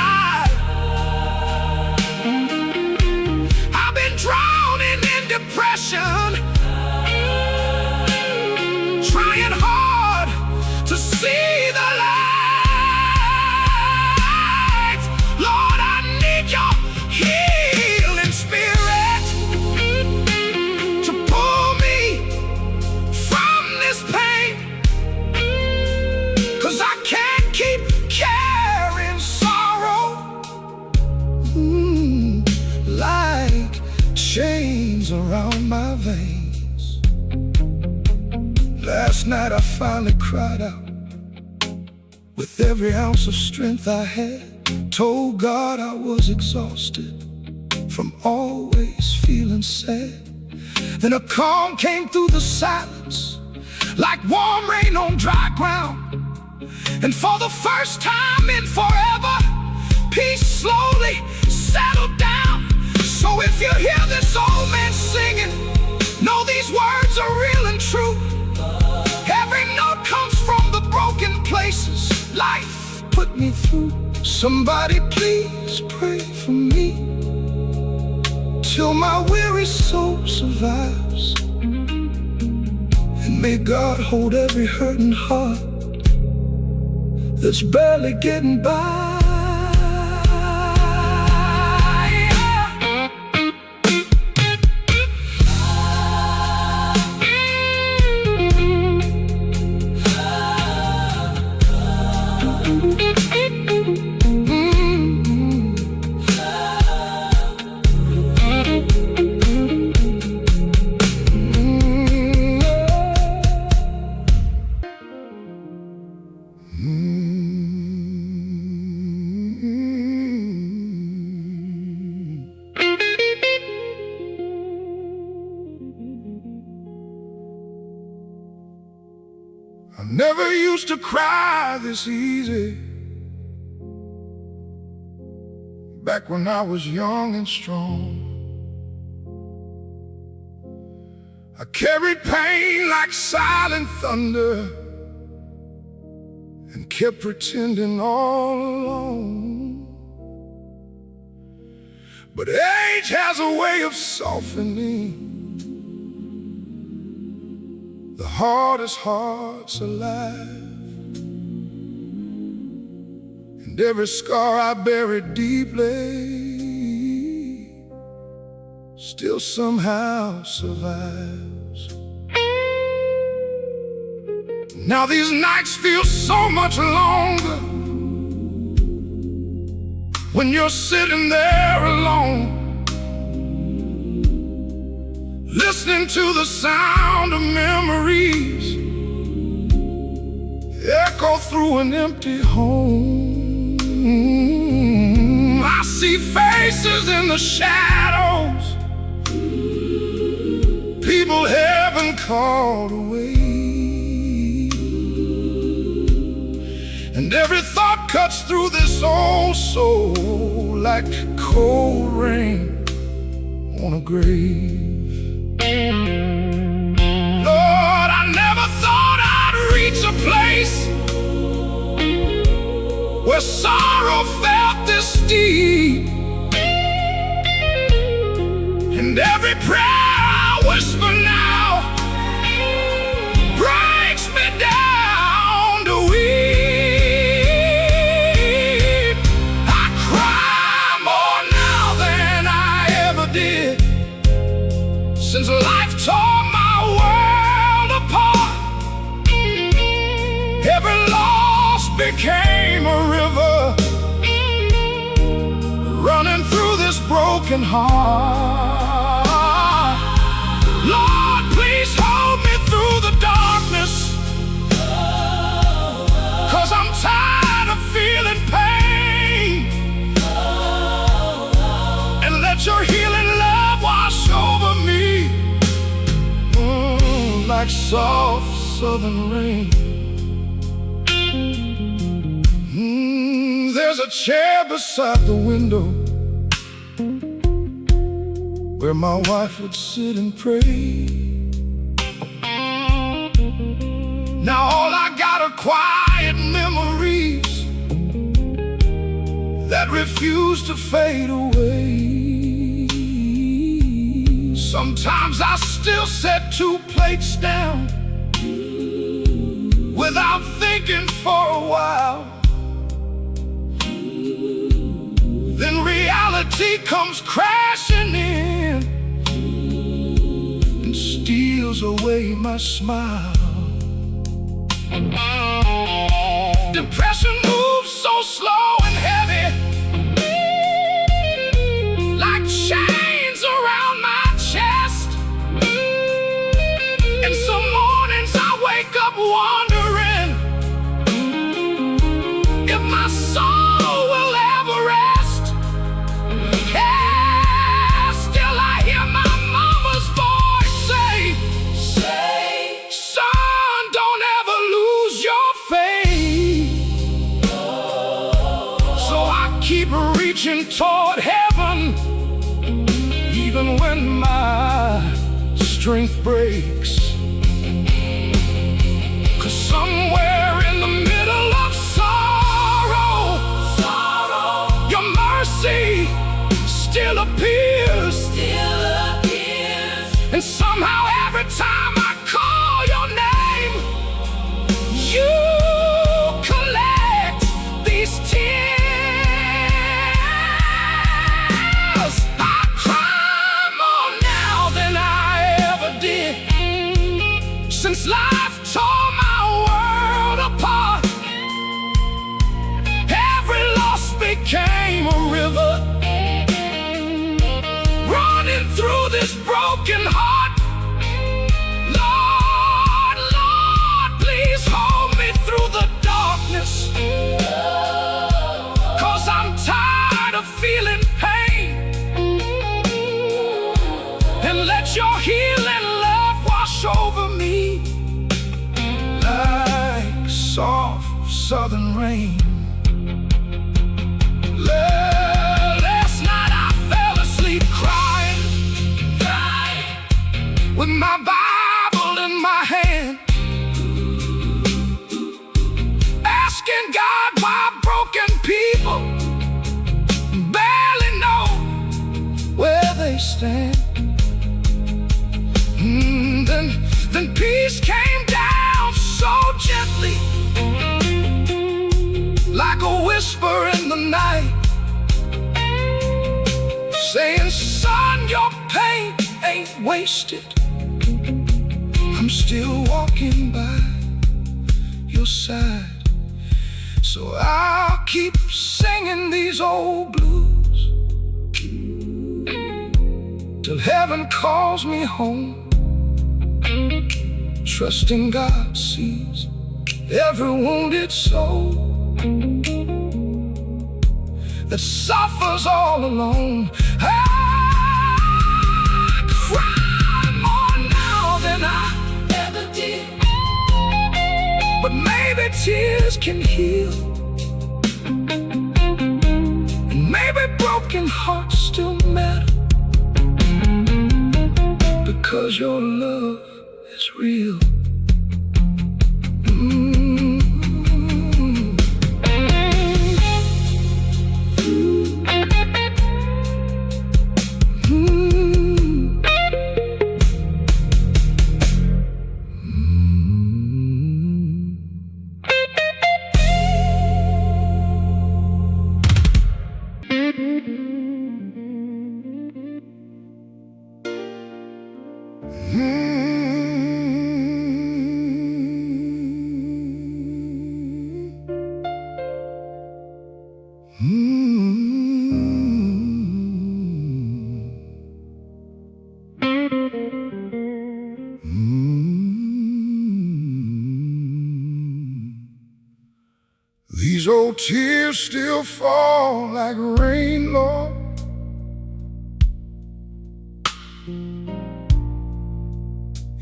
side. I've been drowning in depression, trying hard to see the light. Lord, I need your healing spirit to pull me from this pain, 'cause I can't keep carrying sorrow like chains around my veins. Last night I finally cried out with every ounce of strength I had. Told God I was exhausted from always feeling sad. Then a calm came through the silence, like warm rain on dry ground. And for the first time in forever, peace slowly settled down. So if you hear this old man singing, know these words are real and true. Every note comes from the broken places life put me through. Somebody please pray for me till my weary soul survives. And may God hold every hurting heart that's barely getting by. I never used to cry this easy, back when I was young and strong. I carried pain like silent thunder and kept pretending all along. But age has a way of softening the hardest hearts alive, and every scar I buried deeply still somehow survives. Now these nights feel so much longer when you're sitting there alone, listening to the sound of memories echo through an empty home. I see faces in the shadows, people heaven called away, and every thought cuts through this old soul like cold rain on a grave. Lord, I never thought I'd reach a place where sorrow felt this deep, and every prayer I whisper now breaks me down to weep. I cry more now than I ever did since life tore my world apart. Every loss became a river running through this broken heart. Lord, please hold me through the darkness, 'cause I'm tired of feeling pain. And let your healing love wash over me like soft southern rain. There's a chair beside the window where my wife would sit and pray. Now all I got are quiet memories that refuse to fade away. Sometimes I still set 2 plates down without thinking for a while. Then reality comes crashing in and steals away my smile. Depression moves so slow and heavy, like chains around my chest. And some mornings I wake up wondering if my soul will ever rest. Yeah, still I hear my mama's voice say, son, don't ever lose your faith. So I keep reaching toward heaven, even when my strength breaks. 'Cause somewhere in the middle of sorrow, your mercy still appears. And somehow every time I call your name, you collect these tears. I cry more now than I ever did, since life tore my world apart. Every loss became a river running through this broken heart. Lord, Lord, please hold me through the darkness, 'cause I'm tired of feeling pain. And let your healing love wash over me like soft southern rain. Last night I fell asleep crying, with my Bible in my hand, asking God why broken people barely know where they stand. Then peace came down so gently, like a whisper in the night, saying, son, your pain ain't wasted. I'm still walking by your side. So I'll keep singing these old blues till heaven calls me home, trusting God sees every wounded soul that suffers all alone. I cry more now than I ever did, but maybe tears can heal, and maybe broken hearts still matter, because your love is real. These old tears still fall like rain, Lord.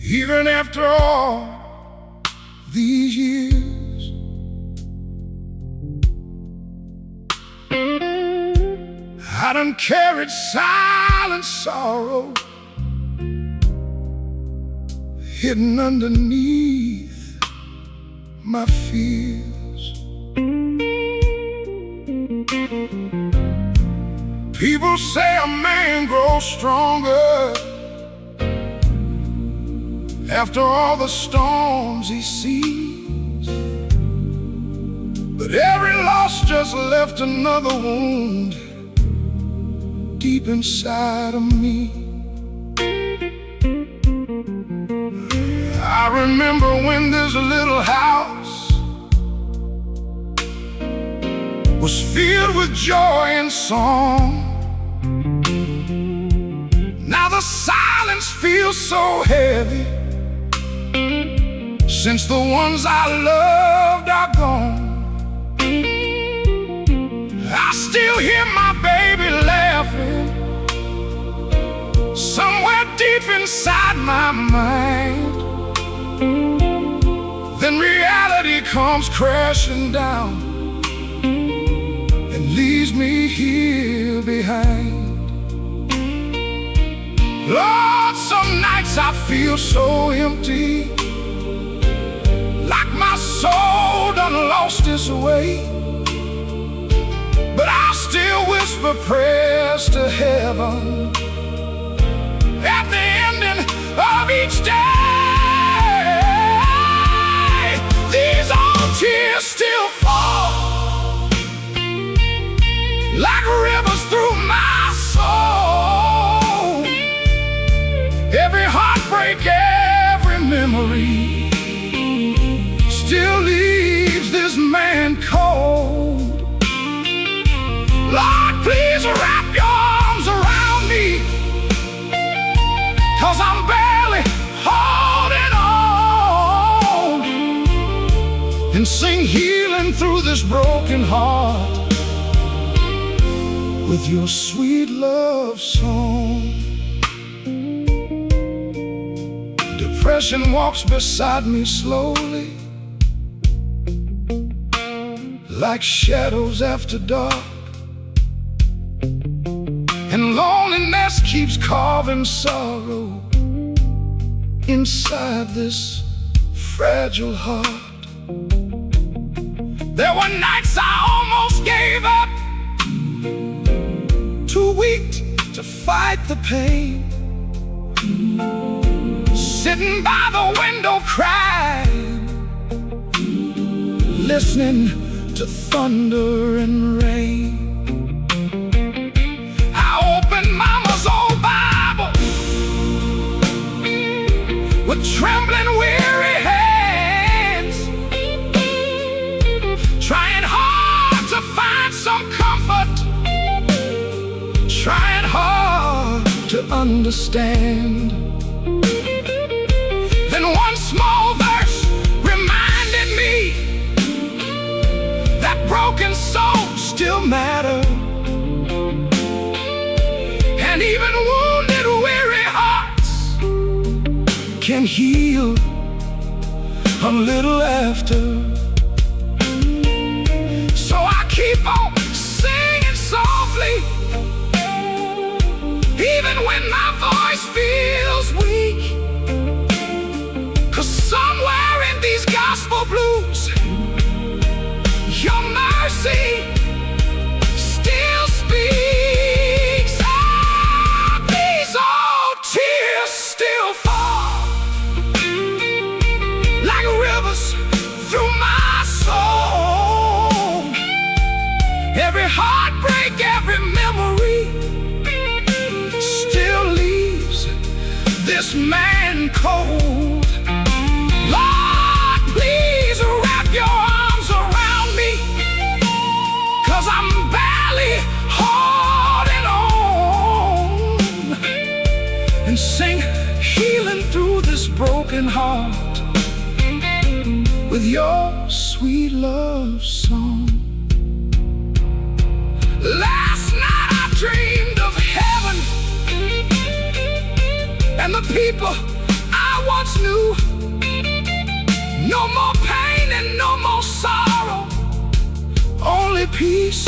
Even after all these years, I done carried silent sorrow hidden underneath my fears. People say a man grows stronger after all the storms he sees, but every loss just left another wound deep inside of me. I remember when this little house was filled with joy and song. Now the silence feels so heavy since the ones I loved are gone. I still hear my baby laughing somewhere deep inside my mind. Then reality comes crashing down and leaves me here behind. Lord, some nights I feel so empty, like my soul done lost its way. But I still whisper prayers to heaven at the ending of each day. These old tears still fall like rivers through my soul. Every heartbreak, every memory still leaves this man cold. Lord, please wrap your arms around me, 'cause I'm barely holding on, and sing healing through this broken heart with your sweet love song. Depression walks beside me slowly, like shadows after dark, and loneliness keeps carving sorrow inside this fragile heart. There were nights I almost gave up, too weak to fight the pain, sitting by the window crying, listening to thunder and rain. I opened Mama's old Bible with trembling, weary hands, trying hard to find some comfort, trying hard to understand. Then one small verse reminded me that broken souls still matter, and even wounded, weary hearts can heal a little after. So I keep on singing softly, even when my voice feels weak, 'cause somewhere in these gospel blues, your mercy still speaks. Ah, these old tears still fall like rivers through my soul. Every heartbreak, every memory still leaves this man cold. Lord, please wrap your arms around me, 'cause I'm barely holding on, and sing healing through this broken heart with your sweet love song. Last night I dreamed of heaven and the people I once knew. No more pain and no more sorrow, only peace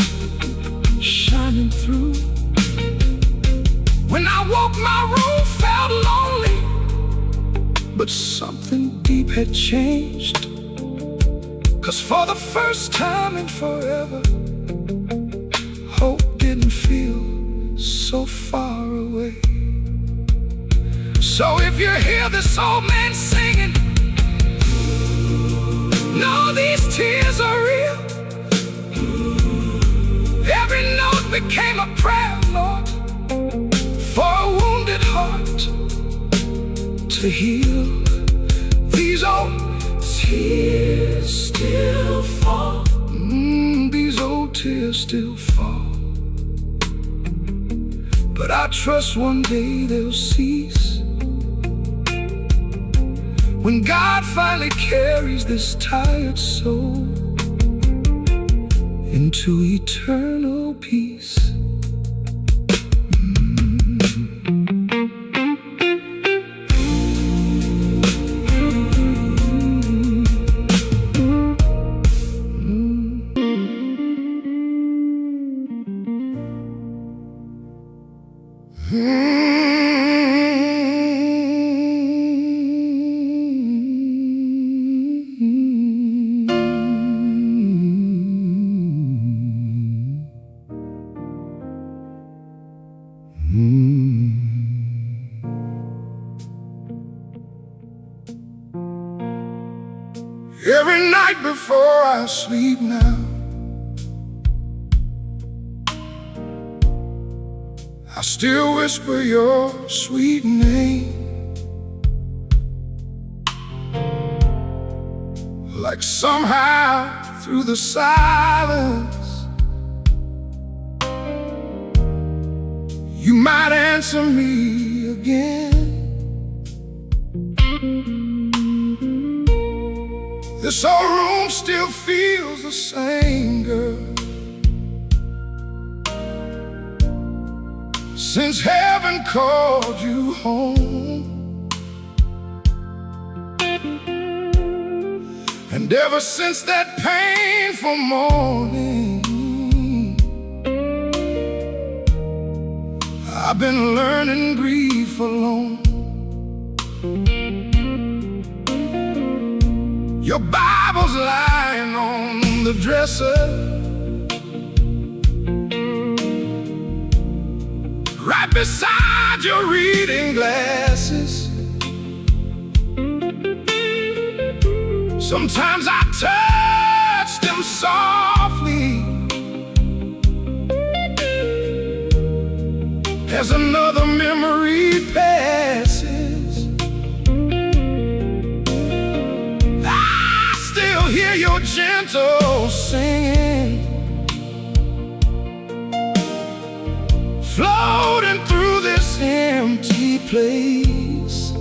shining through. When I woke, my room felt lonely, but something deep had changed. 'Cause for the first time in forever, hope didn't feel So if you hear this old man singing, know these tears are real. Every note became a prayer, Lord, for a wounded heart to heal. These old tears still fall. These old tears still fall. But I trust one day they'll cease, when God finally carries this tired soul into eternal peace. Every night before I sleep now, I still whisper your sweet name, like somehow through the silence you might answer me again. This old room still feels the same, girl, since heaven called you home. And ever since that painful morning, I've been learning grief alone. Your Bible's lying on the dresser, right beside your reading glasses. Sometimes I touch them softly as another memory passes. I still hear your gentle singing, floating through this empty place.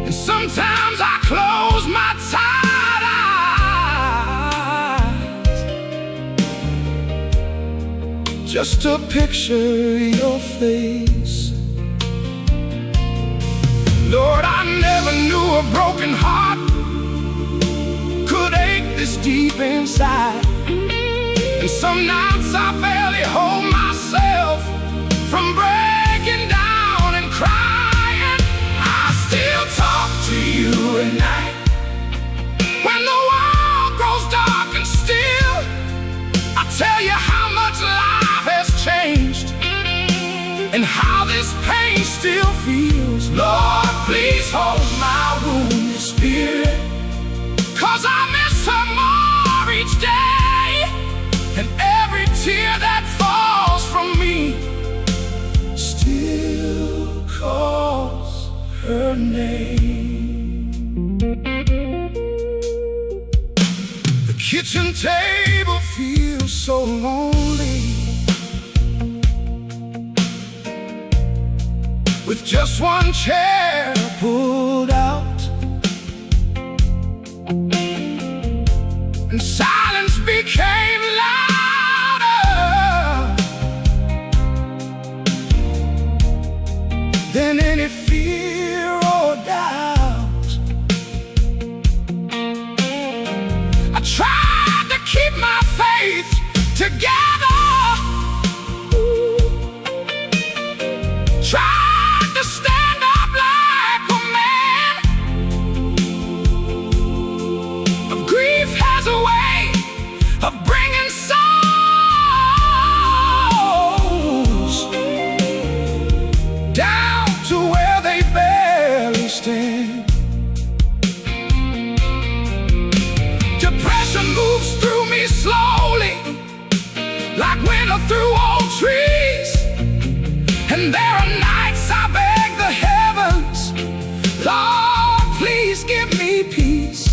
And sometimes I close my tired eyes just to picture your face. Lord, I never knew a broken heart could ache this deep inside. And some nights I barely hold myself from breaking down and crying. I still talk to you at night when the world grows dark and still. I tell you how much life has changed and how this pain still feels. Lord, please hold my wounded spirit, 'cause I miss her more each day. And every tear that falls from me still calls her name. The kitchen table feels so lonely, with just one chair pulled out, and silence became louder than any fear or doubt. I tried to keep my faith together, tried to stand up like a man, but grief has a way of bringing souls through old trees, and there are nights I beg the heavens, Lord, please give me peace.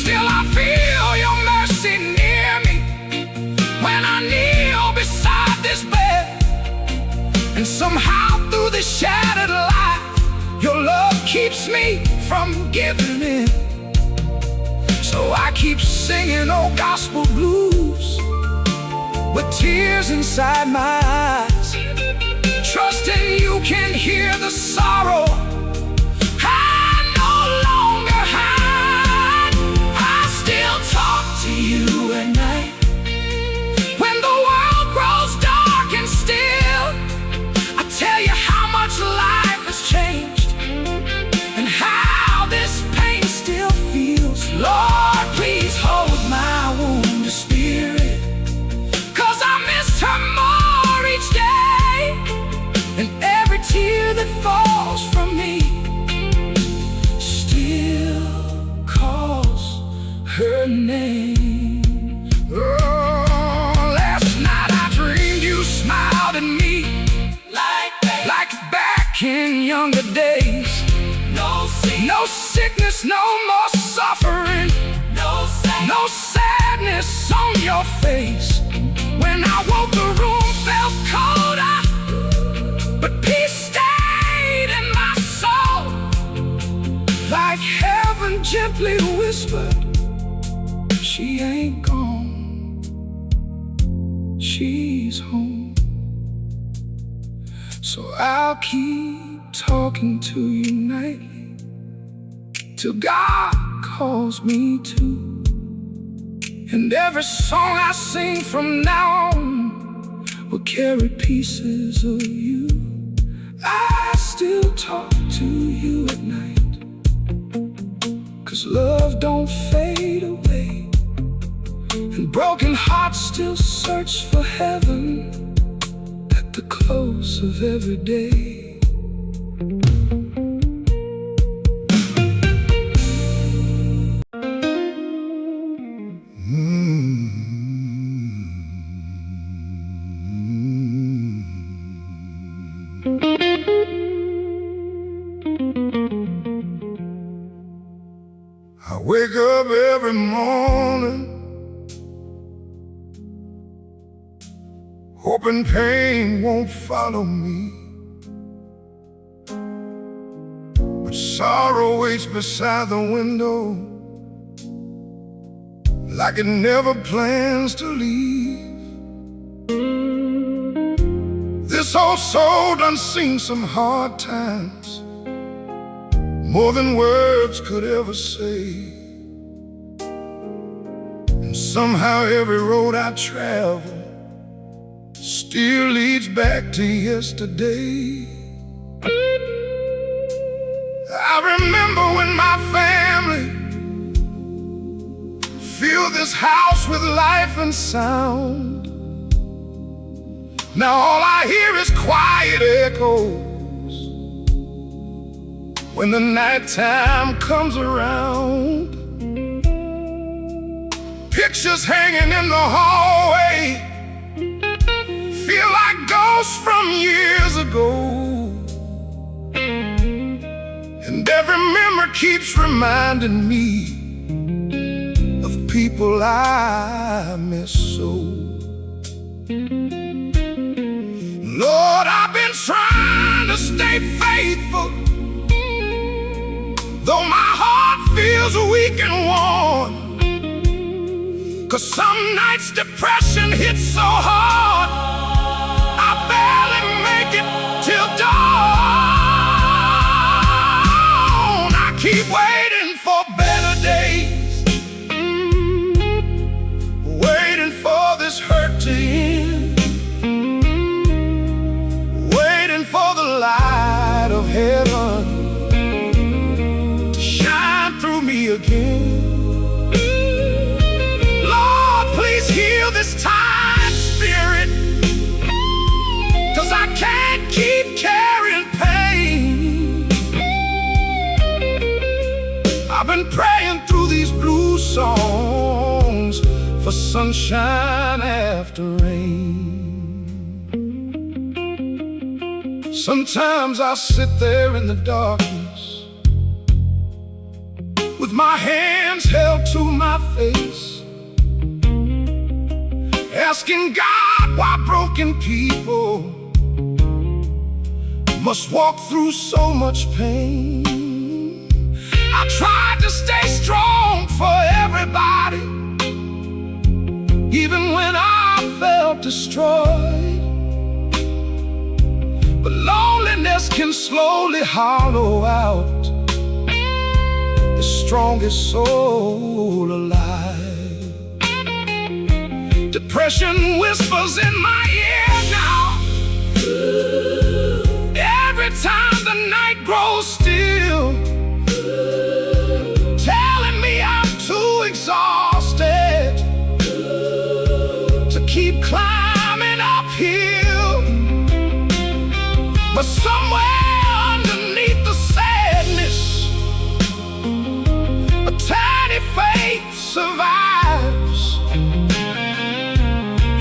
Still I feel your mercy near me when I kneel beside this bed. And somehow through this shattered life, your love keeps me from giving in. So I keep singing old gospel blues with tears inside my eyes, trusting you can hear the sorrow I no longer hide. I still talk to you at night when the world grows dark and still. I tell you how much life has changed and how this pain still feels. Lord, please hold my wounded spirit, 'cause I missed her more each day, and every tear that falls from me still calls her name. Oh, last night I dreamed you smiled at me like back in younger days. No sickness, no more suffering, no sadness on your face. When I woke, the room felt colder, but peace stayed in my soul. Like heaven gently whispered, she ain't gone, she's home. So I'll keep talking to you nightly till God calls me to. And every song I sing from now on will carry pieces of you. I still talk to you at night, 'cause love don't fade away, and broken hearts still search for heaven at the close of every day. I wake up every morning hoping pain won't follow me, but sorrow waits beside the window like it never plans to leave. This old soul done seen some hard times, more than words could ever say. And somehow every road I travel still leads back to yesterday. I remember when my family filled this house with life and sound. Now all I hear is quiet echoes when the nighttime comes around. Pictures hanging in the hallway feel like ghosts from years ago, and every memory keeps reminding me of people I miss so. Lord, I've been trying to stay faithful, though my heart feels weak and worn, 'cause some nights depression hits so hard I barely make it till dawn. I keep waiting for better days, waiting for this hurt to end, waiting for the light of heaven to shine through me again. Lord, please heal this tired spirit. sunshine after rain. Sometimes I'll sit there in the darkness with my hands held to my face, asking God why broken people must walk through so much pain. I tried to stay strong for everybody, even when I felt destroyed. But loneliness can slowly hollow out the strongest soul alive. Depression whispers in my ear now, every time the night grows still, telling me I'm too exhausted to keep climbing uphill. But somewhere underneath the sadness, a tiny faith survives.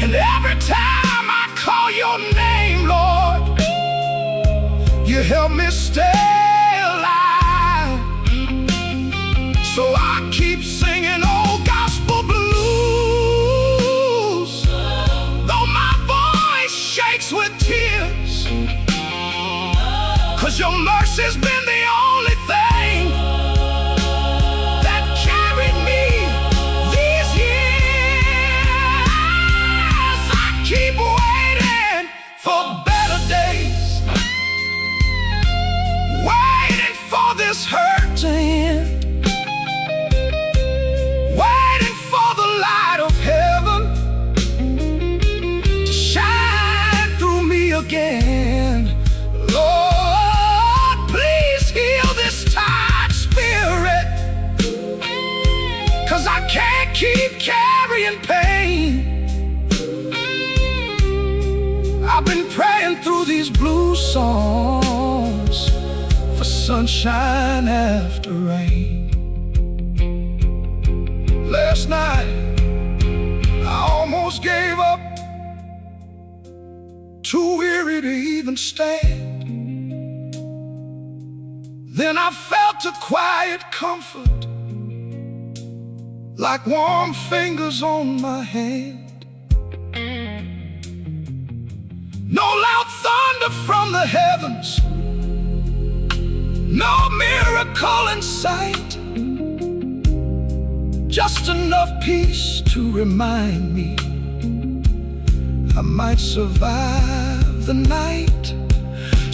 And every time I call your name, Lord, you help me stay alive. So I keep singing old gospel blues, though my voice shakes with tears, 'cause your mercy's been the only thing that carried me these years. I keep waiting for better days, waiting for this hurt to end, waiting for the light of heaven to shine through me again. Lord, please heal this tired spirit, 'cause I can't keep carrying pain. I've been praying through these blue songs for sunshine after rain. Last night, I almost gave up, too weary to even stand. Then I felt a quiet comfort, like warm fingers on my hand. No loud thunder from the heavens, no miracle in sight, just enough peace to remind me I might survive the night.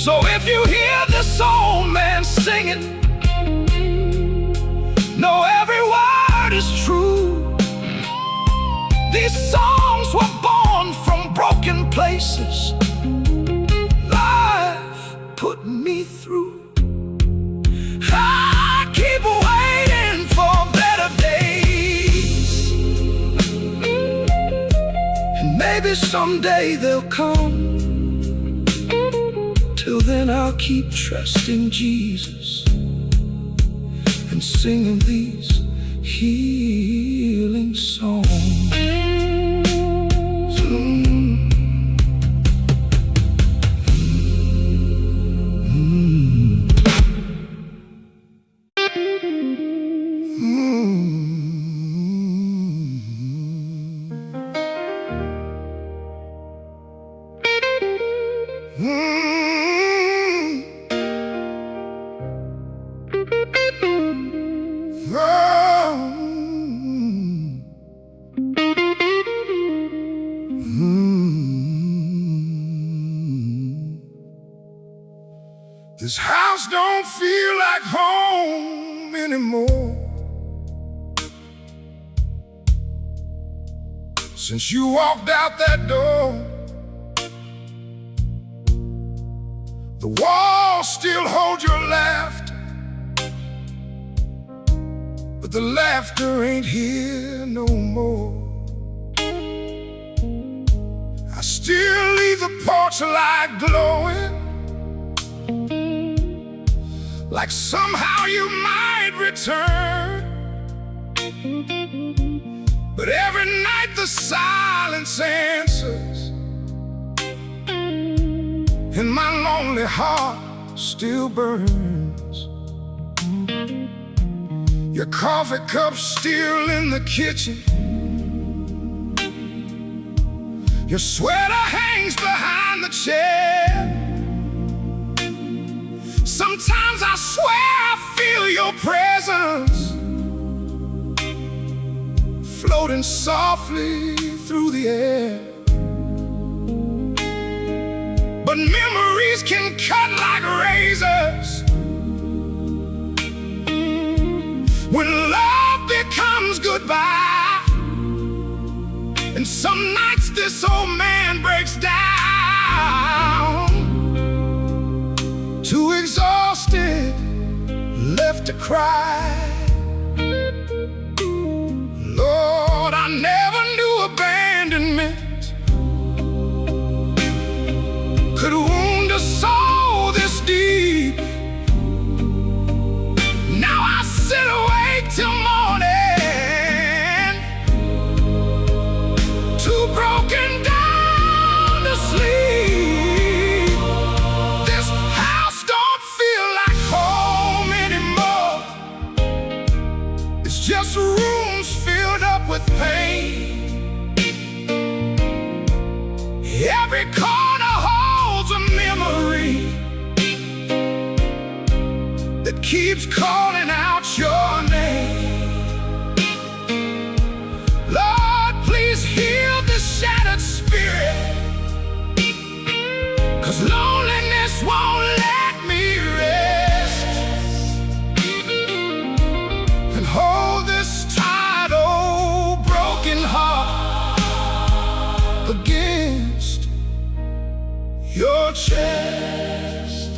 So if you hear this old man singing, know every word is true. These songs were born from broken places life put me through. I keep waiting for better days, and maybe someday they'll come. Till then I'll keep trusting Jesus and singing these healing songs. This house don't feel like home anymore. Since you walked out that door, the walls still hold your laughter, but the laughter ain't here no more. I still leave the porch light glowing, like somehow you might return. But every night the silence answers, and my lonely heart still burns. Your coffee cup's still in the kitchen, your sweater hangs behind the chair. Sometimes I swear I feel your presence floating softly through the air. But memories can cut like razors when love becomes goodbye. And some nights this old man breaks down, too exhausted, left to cry. Lord, I never knew abandonment could wound a soul this deep. Now I sit awake till morning, too broken down to sleep. This house don't feel like home anymore. It's just rooms filled up with pain. Every corner holds a memory that keeps calling out your name. Lord, please heal this shattered spirit, 'cause loneliness won't let me rest. And hold this tight old broken heart against your chest.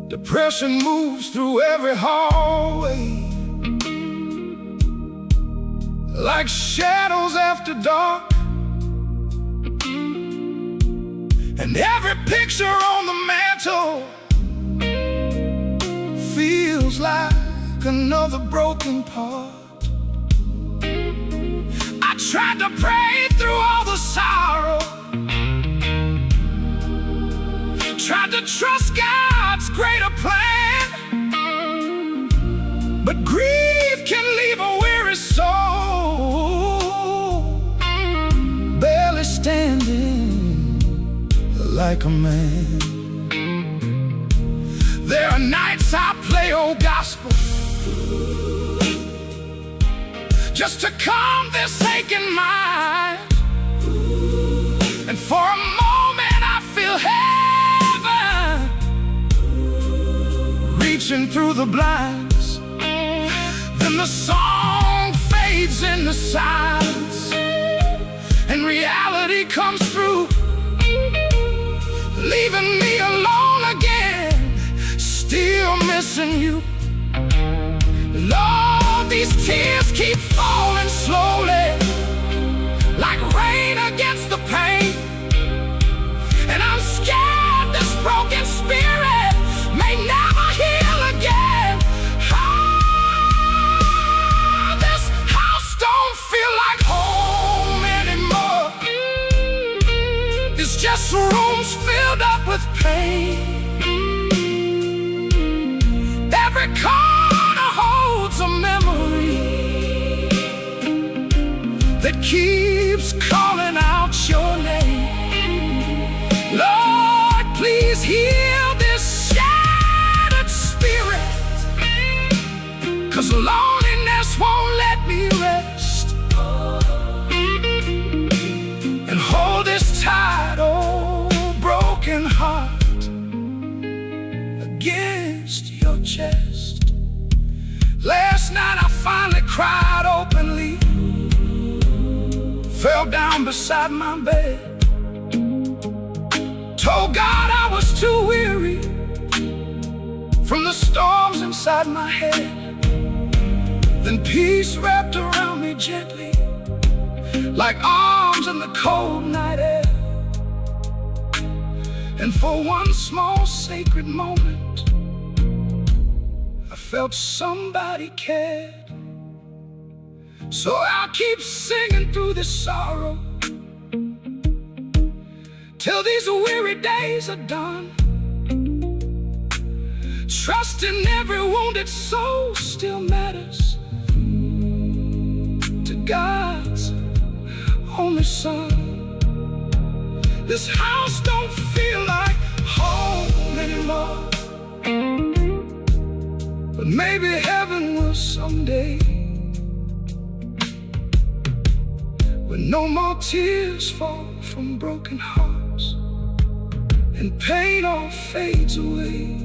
Depression moves through every hallway like shadows after dark, and every picture on the mantle feels like another broken part. I tried to pray through all the sorrow, tried to trust God's greater plan, but grief can leave a weary soul, barely standing like a man. There are nights I play old gospel just to calm this aching mind, and for a moment I feel heaven reaching through the blinds. Then the song fades into silence, and reality comes through, leaving me alone again, still missing you. Lord, these tears keep falling slowly like rain against the pain, and I'm scared this broken spirit may never heal again. This house don't feel like home anymore. It's just rooms filled up with pain. Every corner holds a memory that keeps calling out your name. Lord, please heal this shattered spirit, 'cause loneliness won't let me rest. And hold this tight old broken heart against your chest. Last night I finally cried openly, fell down beside my bed, told God I was too weary from the storms inside my head. Then peace wrapped around me gently like arms in the cold night air. And for one small sacred moment I felt somebody cared. So I'll keep singing through this sorrow till these weary days are done, trusting every wounded soul still matters to God's only Son. This house don't feel like home anymore, but maybe heaven will someday, when no more tears fall from broken hearts and pain all fades away.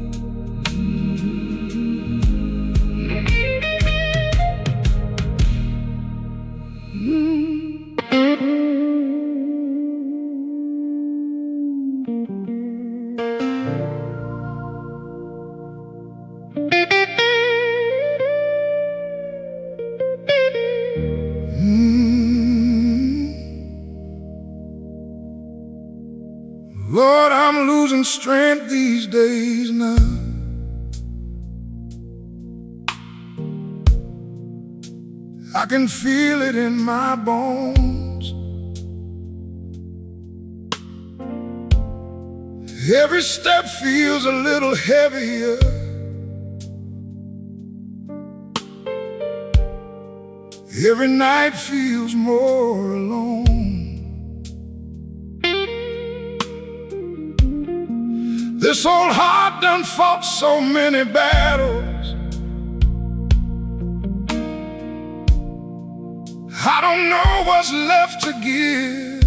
Lord, I'm losing strength these days now. I can feel it in my bones. Every step feels a little heavier. Every night feels more alone. This old heart done fought so many battles. I don't know what's left to give.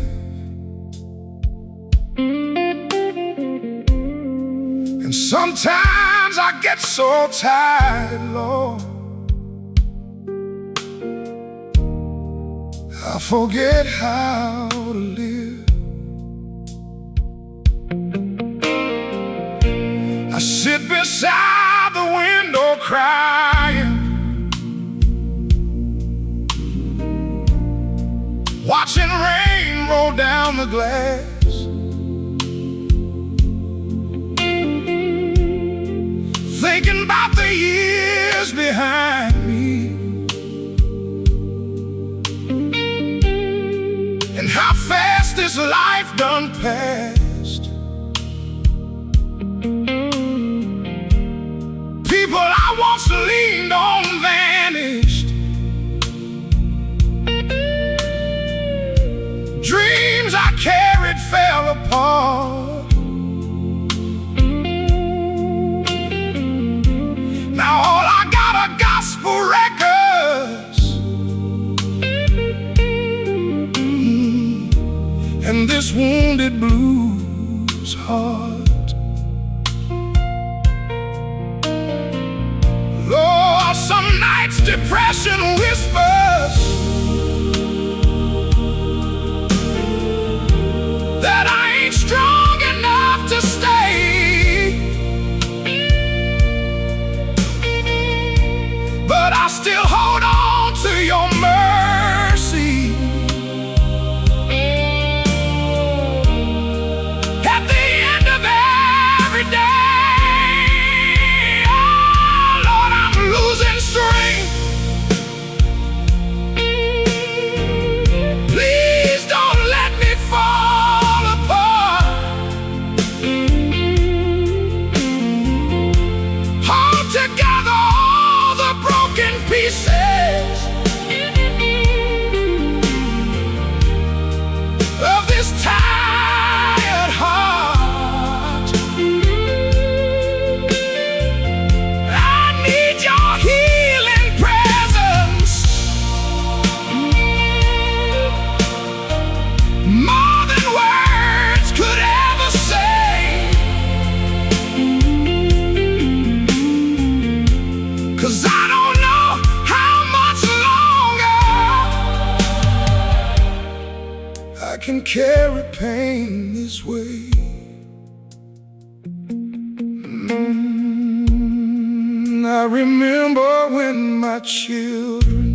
And sometimes I get so tired, Lord, I forget how to live. I sit beside the window crying, watching rain roll down the glass, thinking about the years behind me and how fast this life done passed. People I once leaned on vanished. Dreams I carried fell apart. Now all I got are gospel records and this wounded blues heart. Lord, some nights depression whispers that I ain't strong enough to stay, but I still hold on to your mercy. At the end of every day, oh Lord, I'm losing strength. Please don't let me fall apart. Hold together all the broken pieces of this tired heart. I need your healing presence more than words could ever say. 'Cause I don't know how much longer I can carry pain this way. I remember when my children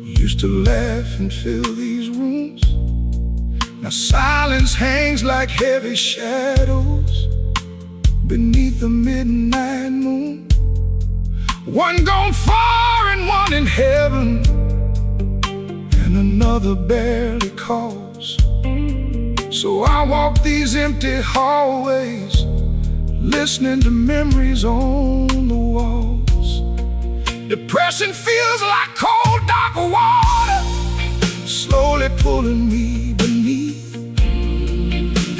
used to laugh and fill these rooms. Now silence hangs like heavy shadows beneath the midnight moon. One gone far and one in heaven. another barely calls. So I walk these empty hallways, listening to memories on the walls. Depression feels like cold, dark water, slowly pulling me beneath.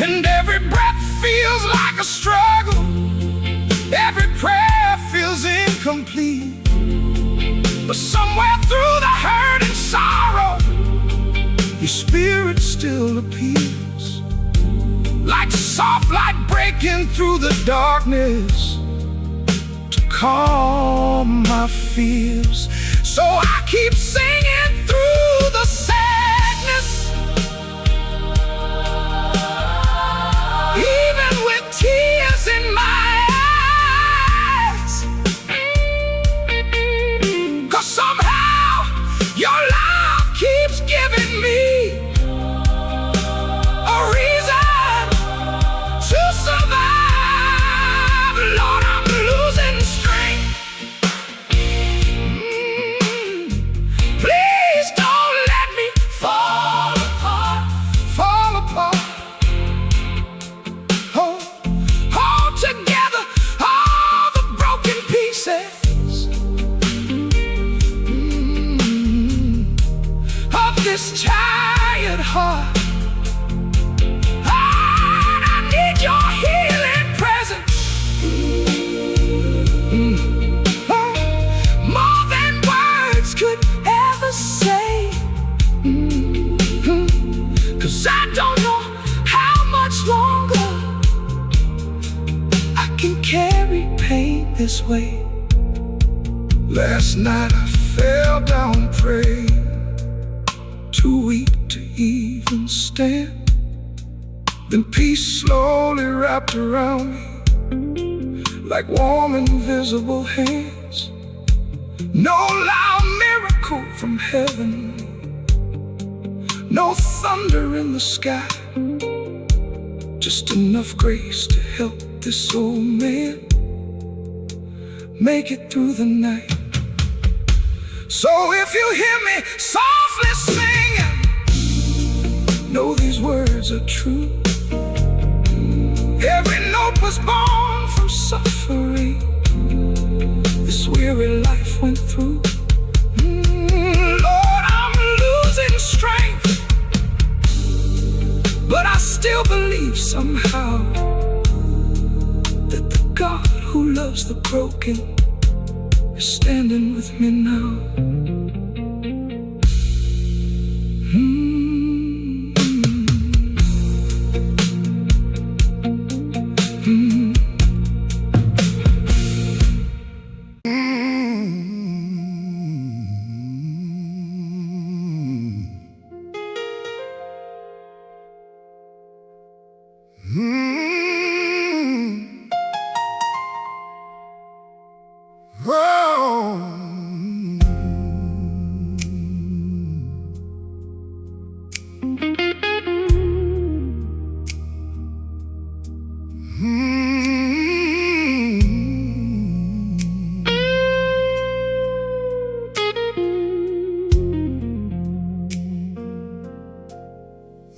And every breath feels like a struggle, every prayer feels incomplete. But somewhere through the hurt and sorrow, your spirit still appeals, like soft light breaking through the darkness to calm my fears. So I keep singing through the sadness, even with tears in my eyes. 'Cause somehow your love keeps giving me a reason to survive. Lord, I'm losing strength. Please don't let me fall apart, fall apart. Hold together all the broken pieces of this tired heart. I need your healing presence, more than words could ever say. 'Cause I don't know how much longer I can carry pain this way. Last night I fell down praying, too weak to even stand. Then peace slowly wrapped around me, like warm invisible hands. No loud miracle from heaven, no thunder in the sky, just enough grace to help this old man make it through the night. So if you hear me softly singing, know these words are true. Every note was born from suffering this weary life went through. Lord, I'm losing strength, but I still believe somehow that the God who loves the broken is standing with me now.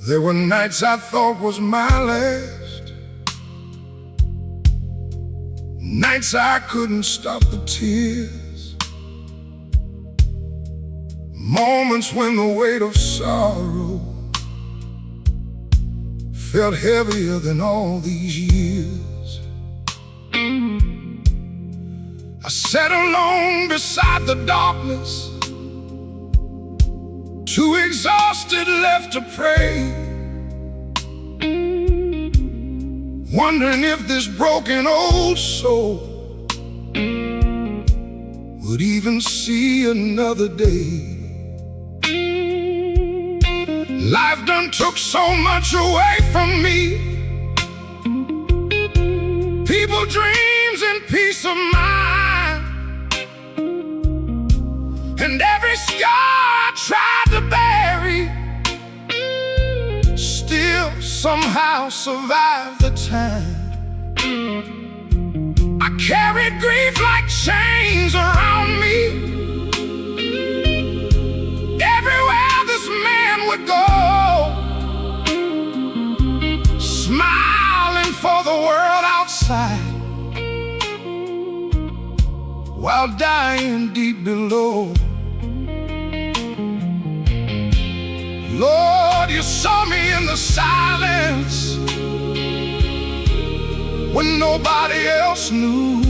There were nights I thought was my last, nights I couldn't stop the tears, moments when the weight of sorrow felt heavier than all these years. I sat alone beside the darkness, too exhausted left to pray, wondering if this broken old soul would even see another day. Life done took so much away from me, people, dreams, and peace of mind. And every scar I tried to bury still somehow survived the time. I carried grief like chains around me. Everywhere this man while dying deep below. Lord, you saw me in the silence when nobody else knew.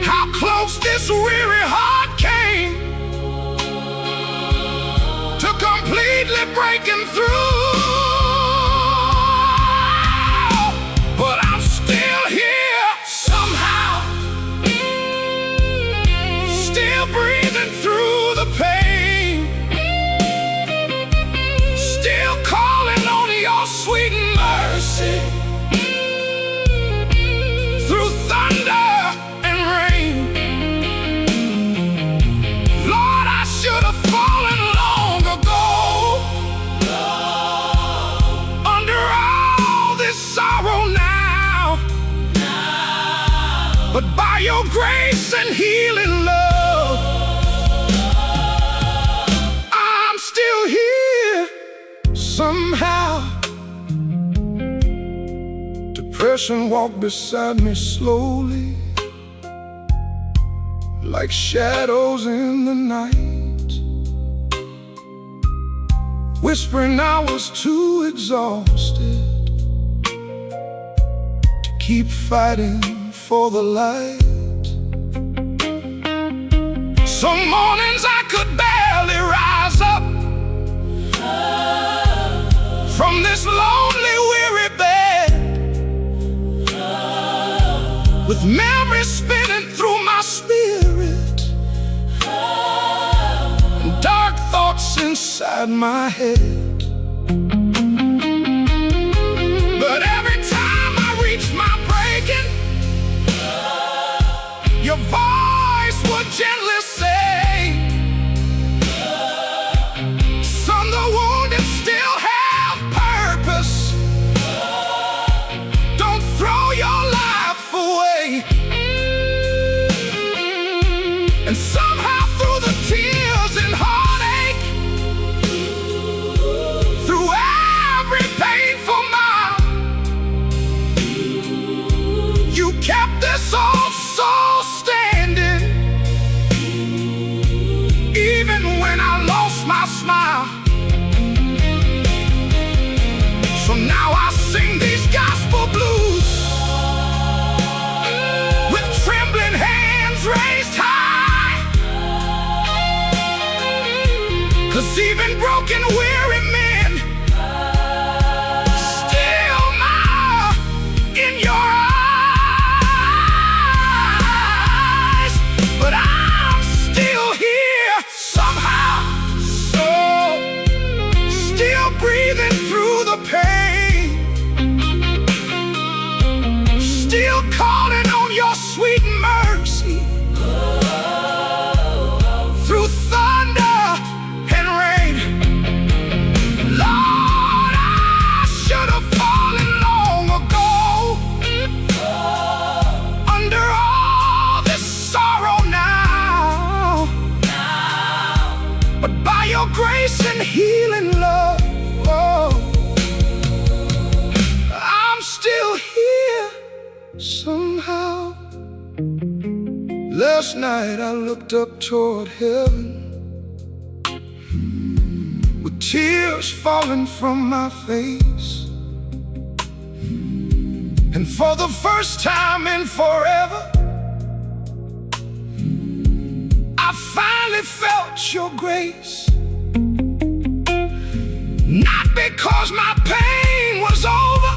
How close this weary heart came to completely breaking through. But I'm still here somehow, still breathing through the pain, still calling on your sweet mercy through thunder and rain. Lord, I should have fallen long ago under all this sorrow now, but by your grace and healing love, I'm still here somehow. Depression walked beside me slowly, like shadows in the night, whispering I was too exhausted to keep fighting for the light. Some mornings I could barely rise up from this lonely, weary bed, with memories spinning through my spirit and dark thoughts inside my head. But every time I reach my breaking, your voice would gently say, son, the wounded still have purpose. Don't throw your life away. And somehow through the tears and heartache, through every painful mile, you kept this old soul standing, even when I lost my smile. So now I sing these gospel blues with trembling hands raised high, 'cause even broken, weary men still smile in your eyes. But I'm still here somehow, so still breathing through the pain, still calling on your sweet mercy through thunder and rain. Lord, I should have fallen long ago under all this sorrow now, but by your grace and healing love, oh, I'm still here somehow. Last night I looked up toward heaven with tears falling from my face, and for the first time in forever, I finally felt your grace. Not because my pain was over,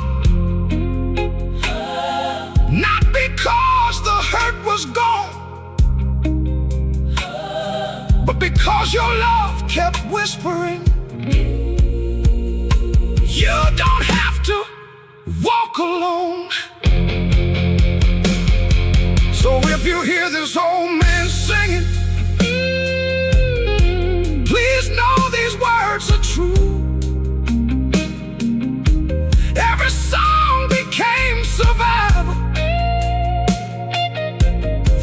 not because the hurt was gone, but because your love kept whispering, you don't have to walk alone. So if you hear this old man singing, please know these words are true. Every song became survival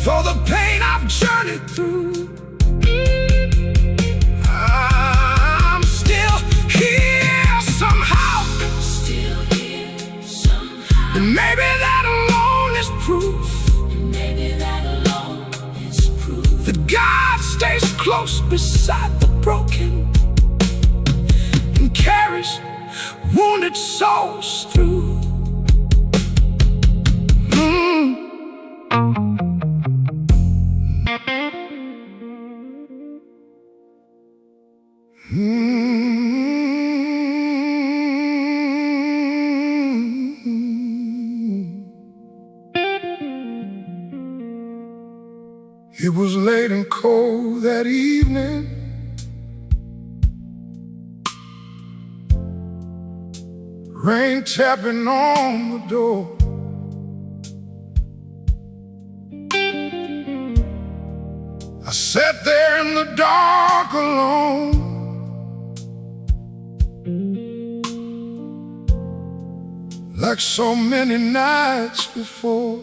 for the pain I've journeyed through. I'm still here somehow, and maybe that alone is proof close beside the broken and carries wounded souls through. It was late and cold that evening. Rain tapping on the door. I sat there in the dark alone, like so many nights before.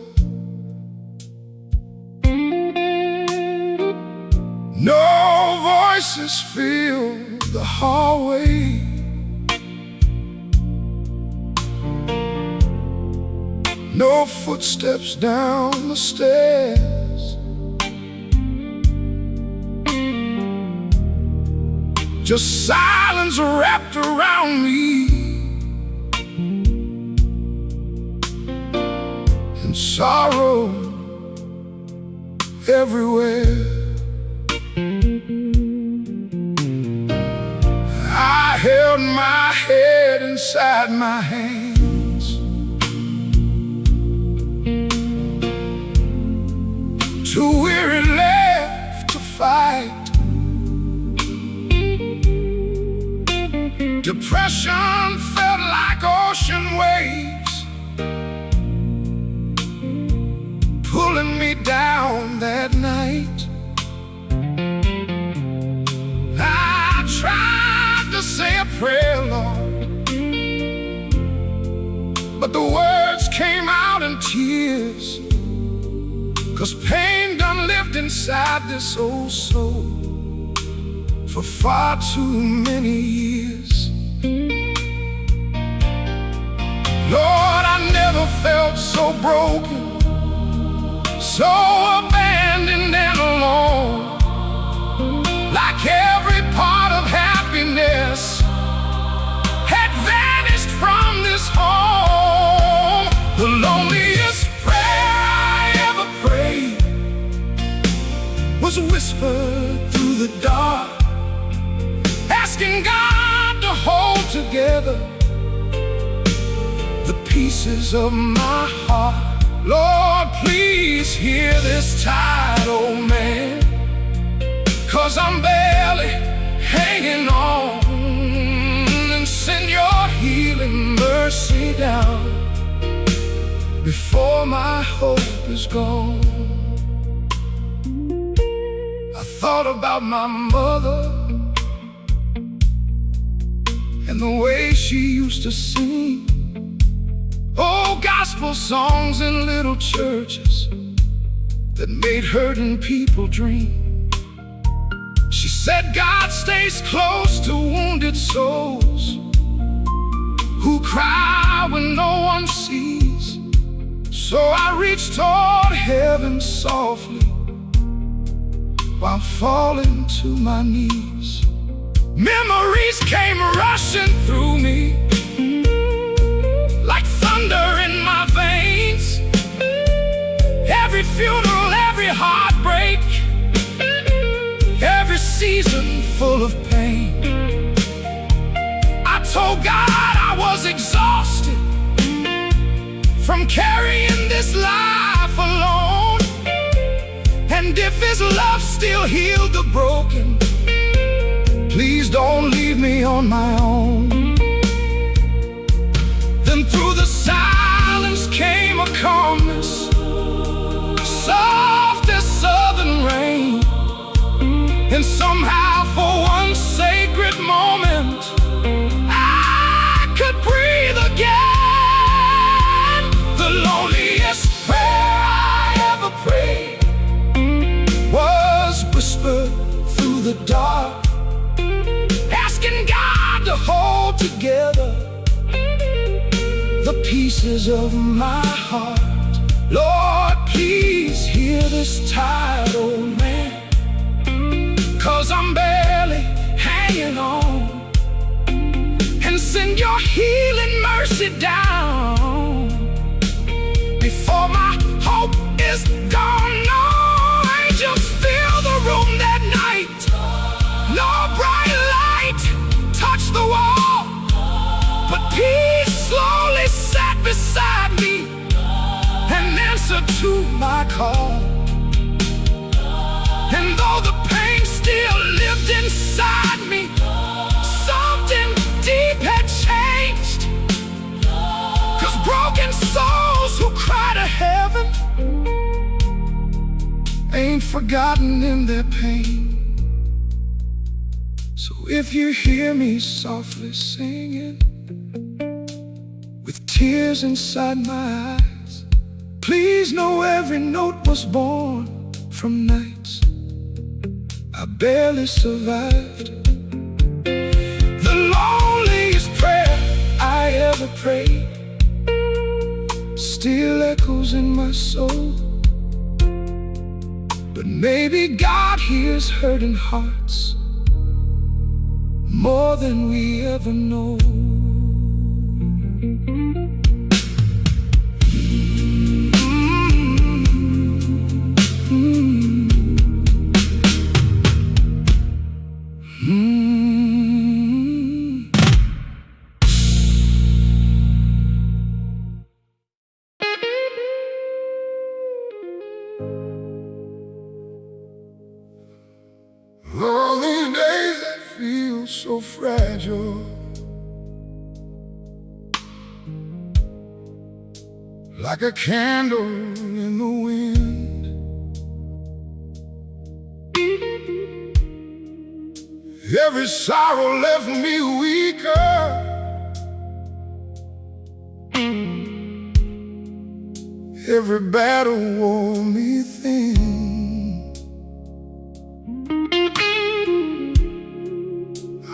No voices fill the hallway. No footsteps down the stairs. Just silence wrapped around me, and sorrow everywhere. I held my head inside my hands, too weary left to fight. Depression felt like ocean waves, pulling me down that night. I tried to say a prayer, Lord, but the words came out in tears, 'cause pain done lived inside this old soul for far too many years. Lord, I never felt so broken, so abandoned and alone, like every part of happiness had vanished from this home. The loneliest prayer I ever prayed was whispered through the dark, asking God to hold together the pieces of my heart. Lord, please hear this tired old man, 'cause I'm barely hanging on, and send your healing mercy down before my hope is gone. I thought about my mother and the way she used to sing old gospel songs in little churches that made hurting people dream. She said God stays close to wounded souls who cry when no one sees. So I reached toward heaven softly while falling to my knees. Memories came rushing through me like thunder in my veins. Every funeral, every heartbreak, every season full of pain. I told God I was exhausted from carrying this life alone, and if His love still healed the broken, please don't leave me on my own. Then through the silence came a calmness, soft as southern rain, and somehow for one sacred moment I could breathe again. The loneliest prayer I ever prayed was whispered through the dark, asking God to hold together the pieces of my heart. Lord, please hear this tired old man, 'cause 'cause I'm barely hanging on. And send your healing mercy down before my hope is gone. No angels fill the room that night. No bright light touched the wall, but peace slowly sat beside me and answered to my call. And though the pain still lived inside me, something deep had changed. 'Cause broken souls who cry to heaven ain't forgotten in their pain. So if you hear me softly singing with tears inside my eyes, please know every note was born from nights I barely survived. The loneliest prayer I ever prayed still echoes in my soul. But maybe God hears hurting hearts more than we ever know. All these days that feel so fragile, like a candle in the wind. Every sorrow left me weaker. Every battle wore me thin.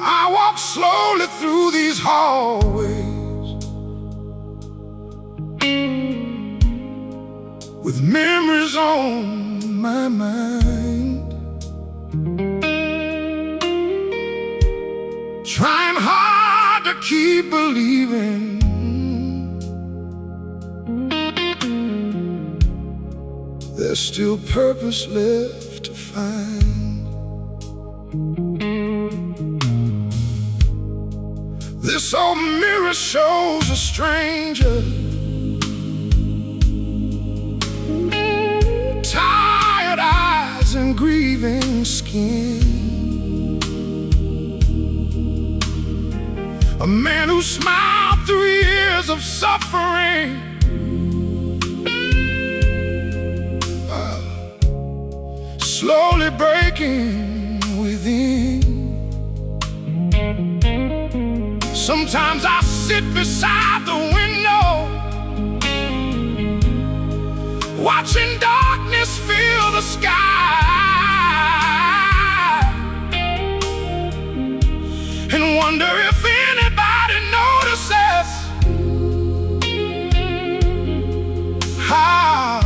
I walk slowly through these hallways with memories on my mind, trying hard to keep believing there's still purpose left to find. This old mirror shows a stranger, tired eyes and grieving skin. A man who smiled through years of suffering, slowly breaking within. Sometimes I sit beside the window, watching darkness fill the sky, and wonder if anybody notices how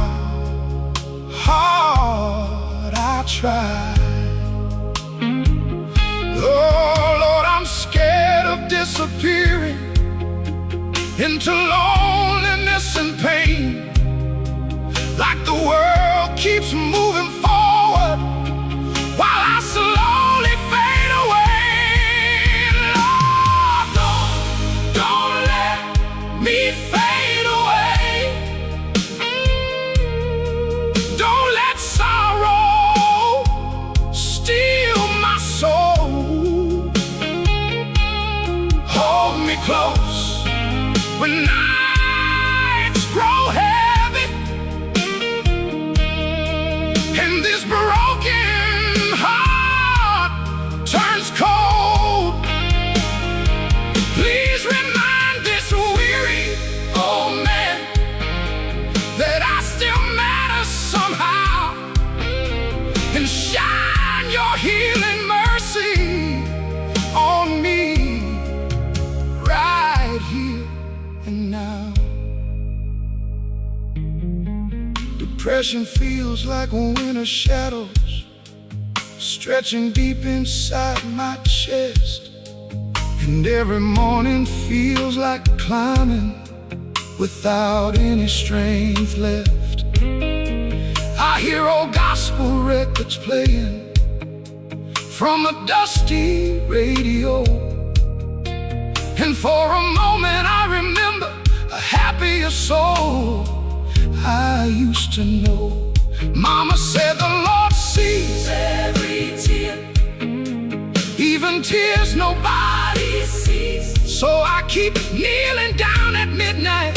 hard I try. Oh Lord, I'm scared of disappearing into loneliness and pain, like the world keeps moving forward while I slowly fade away. Lord, don't let me fade away. Don't let sorrow steal my soul. Hold me close when nights grow heavy and this broken heart turns cold. Please remind this weary old man that I still matter somehow, and shine your healing mercy on me right here and now. Depression feels like winter shadows stretching deep inside my chest. And every morning feels like climbing without any strength left. I hear old gospel records playing from a dusty radio, and for a moment I remember a happier soul I used to know. Mama said the Lord sees Every tear, even tears nobody sees. So I keep kneeling down at midnight,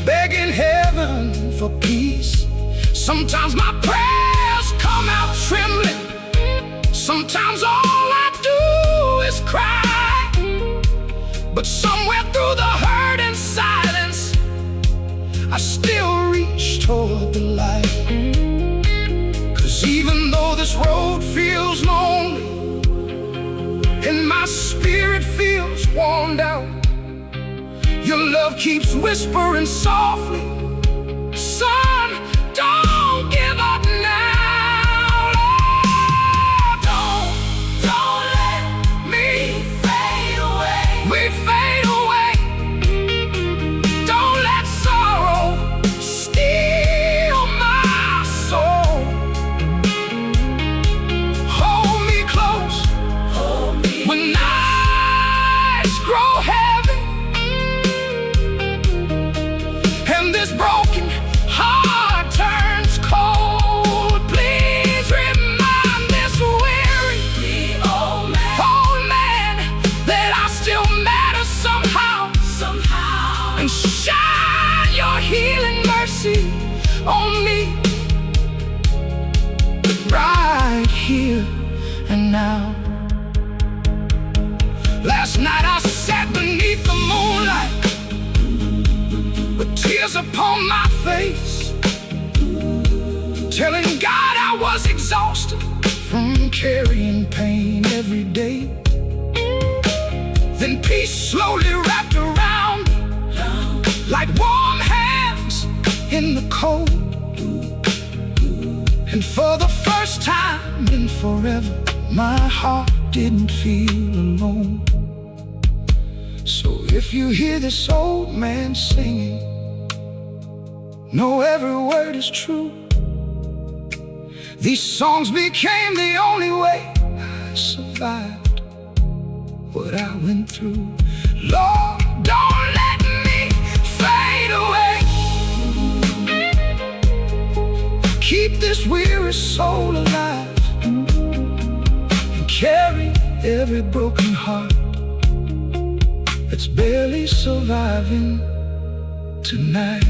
begging heaven for peace. Sometimes my prayers come out trembling, sometimes all I do is cry. But somewhere through the hurt and silence, I still reach toward the light. 'Cause even though this road feels lonely and my spirit feels worn down, your love keeps whispering softly, son, don't give up now. Lord, Don't let me fade away. we fade away. Don't let sorrow steal my soul. Hold me close Hold me. when nights grow heavy and this broken heart turns cold. Please remind this weary old man that I still matter somehow, somehow. and shine your healing mercy on me right here and now. Last night I sat beneath the moonlight with tears upon my face, telling God I was exhausted from carrying pain every day. Then peace slowly wrapped around me like warm hands in the cold. And for the first time in forever, my heart didn't feel alone. So if you hear this old man singing, know every word is true. These songs became the only way I survived what I went through. Lord, don't let me fade away. Keep this weary soul alive and carry every broken heart that's barely surviving tonight.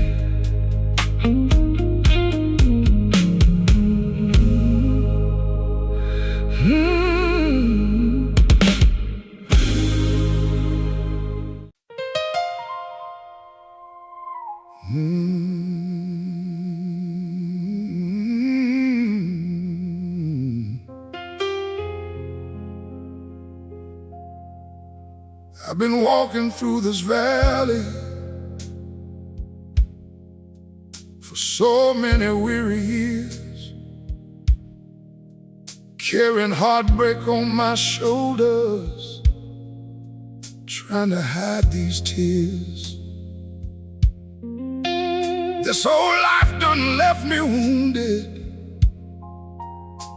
I've been walking through this valley for so many weary years, carrying heartbreak on my shoulders, trying to hide these tears. This whole life done left me wounded,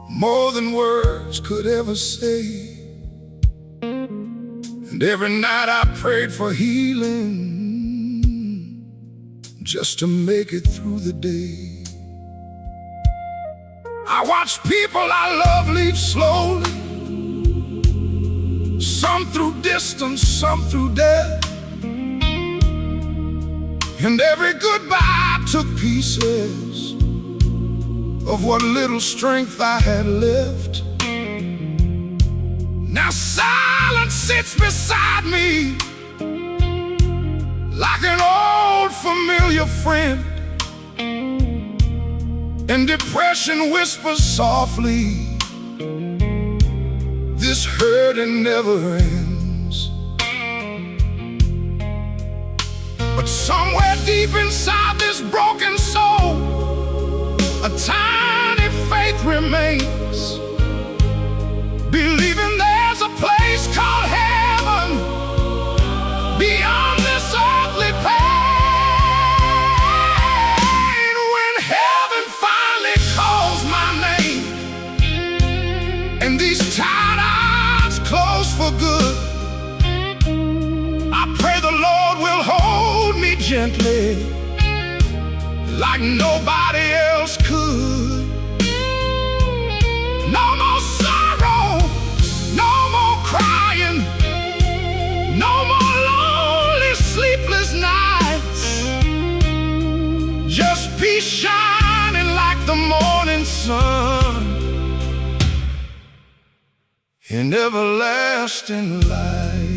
more than words could ever say. And every night I prayed for healing, just to make it through the day. I watched people I love leave slowly, some through distance, some through death. And every goodbye took pieces of what little strength I had left. Now silence sits beside me like an old familiar friend, and depression whispers softly, this hurting never ends. But somewhere deep inside this broken soul, a tiny faith remains, believing there's a place called heaven beyond this earthly pain. When heaven finally calls my name and these tired eyes close for good, I pray the Lord will hold me gently like nobody else could. No more sorrow, no more crying, no more lonely, sleepless nights. Just peace shining like the morning sun in everlasting light.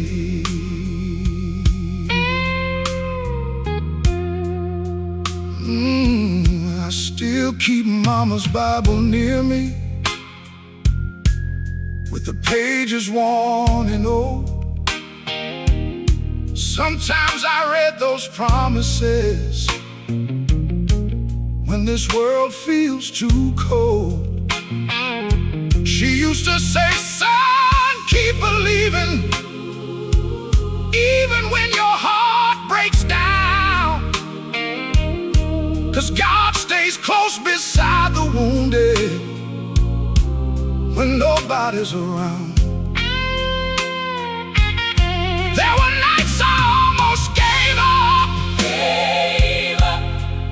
I still keep Mama's Bible near me, with the pages worn and old. Sometimes I read those promises when this world feels too cold. She used to say, son, keep believing, even when your heart breaks down, 'cause God stays close beside the wounded when nobody's around. There were nights I almost gave up,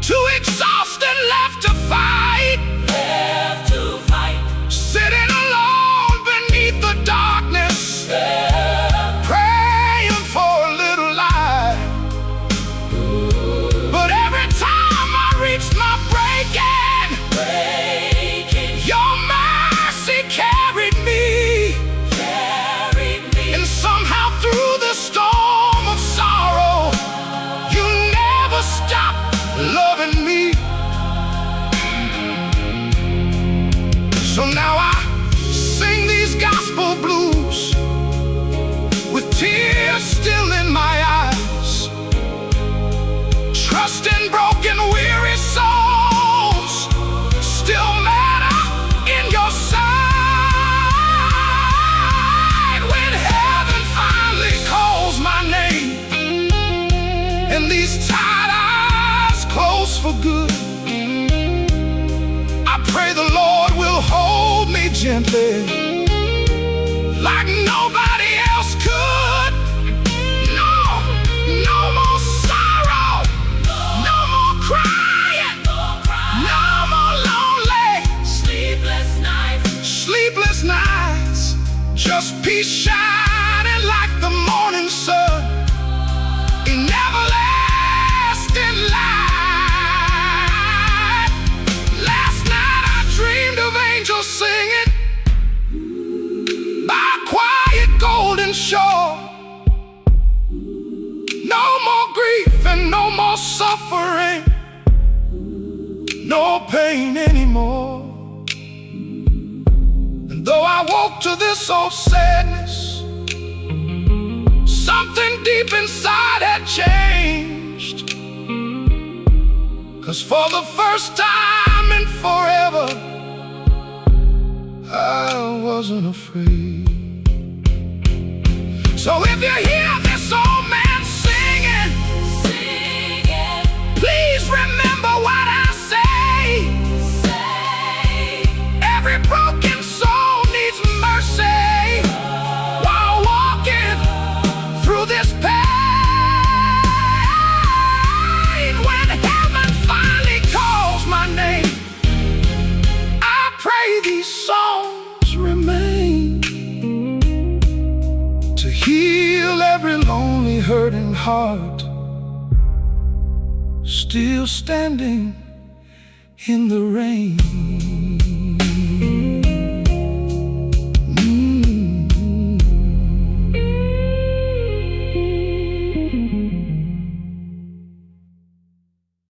too exhausted, left to fight, sitting alone beneath the darkness, praying for a little light. But every time I reached my breaking, your mercy carried me. And somehow through the storm of sorrow, you never stopped loving me. So now I sing these gospel blues with tears still in my eyes, trusting broken, weary souls still matter in your sight. When heaven finally calls my name and these tired eyes close for good, I pray the Lord will hold me gently like nobody else could. No, no more sorrow, no more crying, no more lonely, sleepless nights. Just peace shining like the morning sun in everlasting light. Last night I dreamed of angels singing by a quiet golden shore. No more grief and no more suffering, no pain anymore. And though I woke to this old sadness, something deep inside had changed. 'Cause for the first time in forever, I wasn't afraid. So if you hear this old man singing, please remember what I say. Every broken soul needs mercy while walking through this pain. When heaven finally calls my name, I pray these songs remain to heal every lonely, hurting heart still standing in the rain.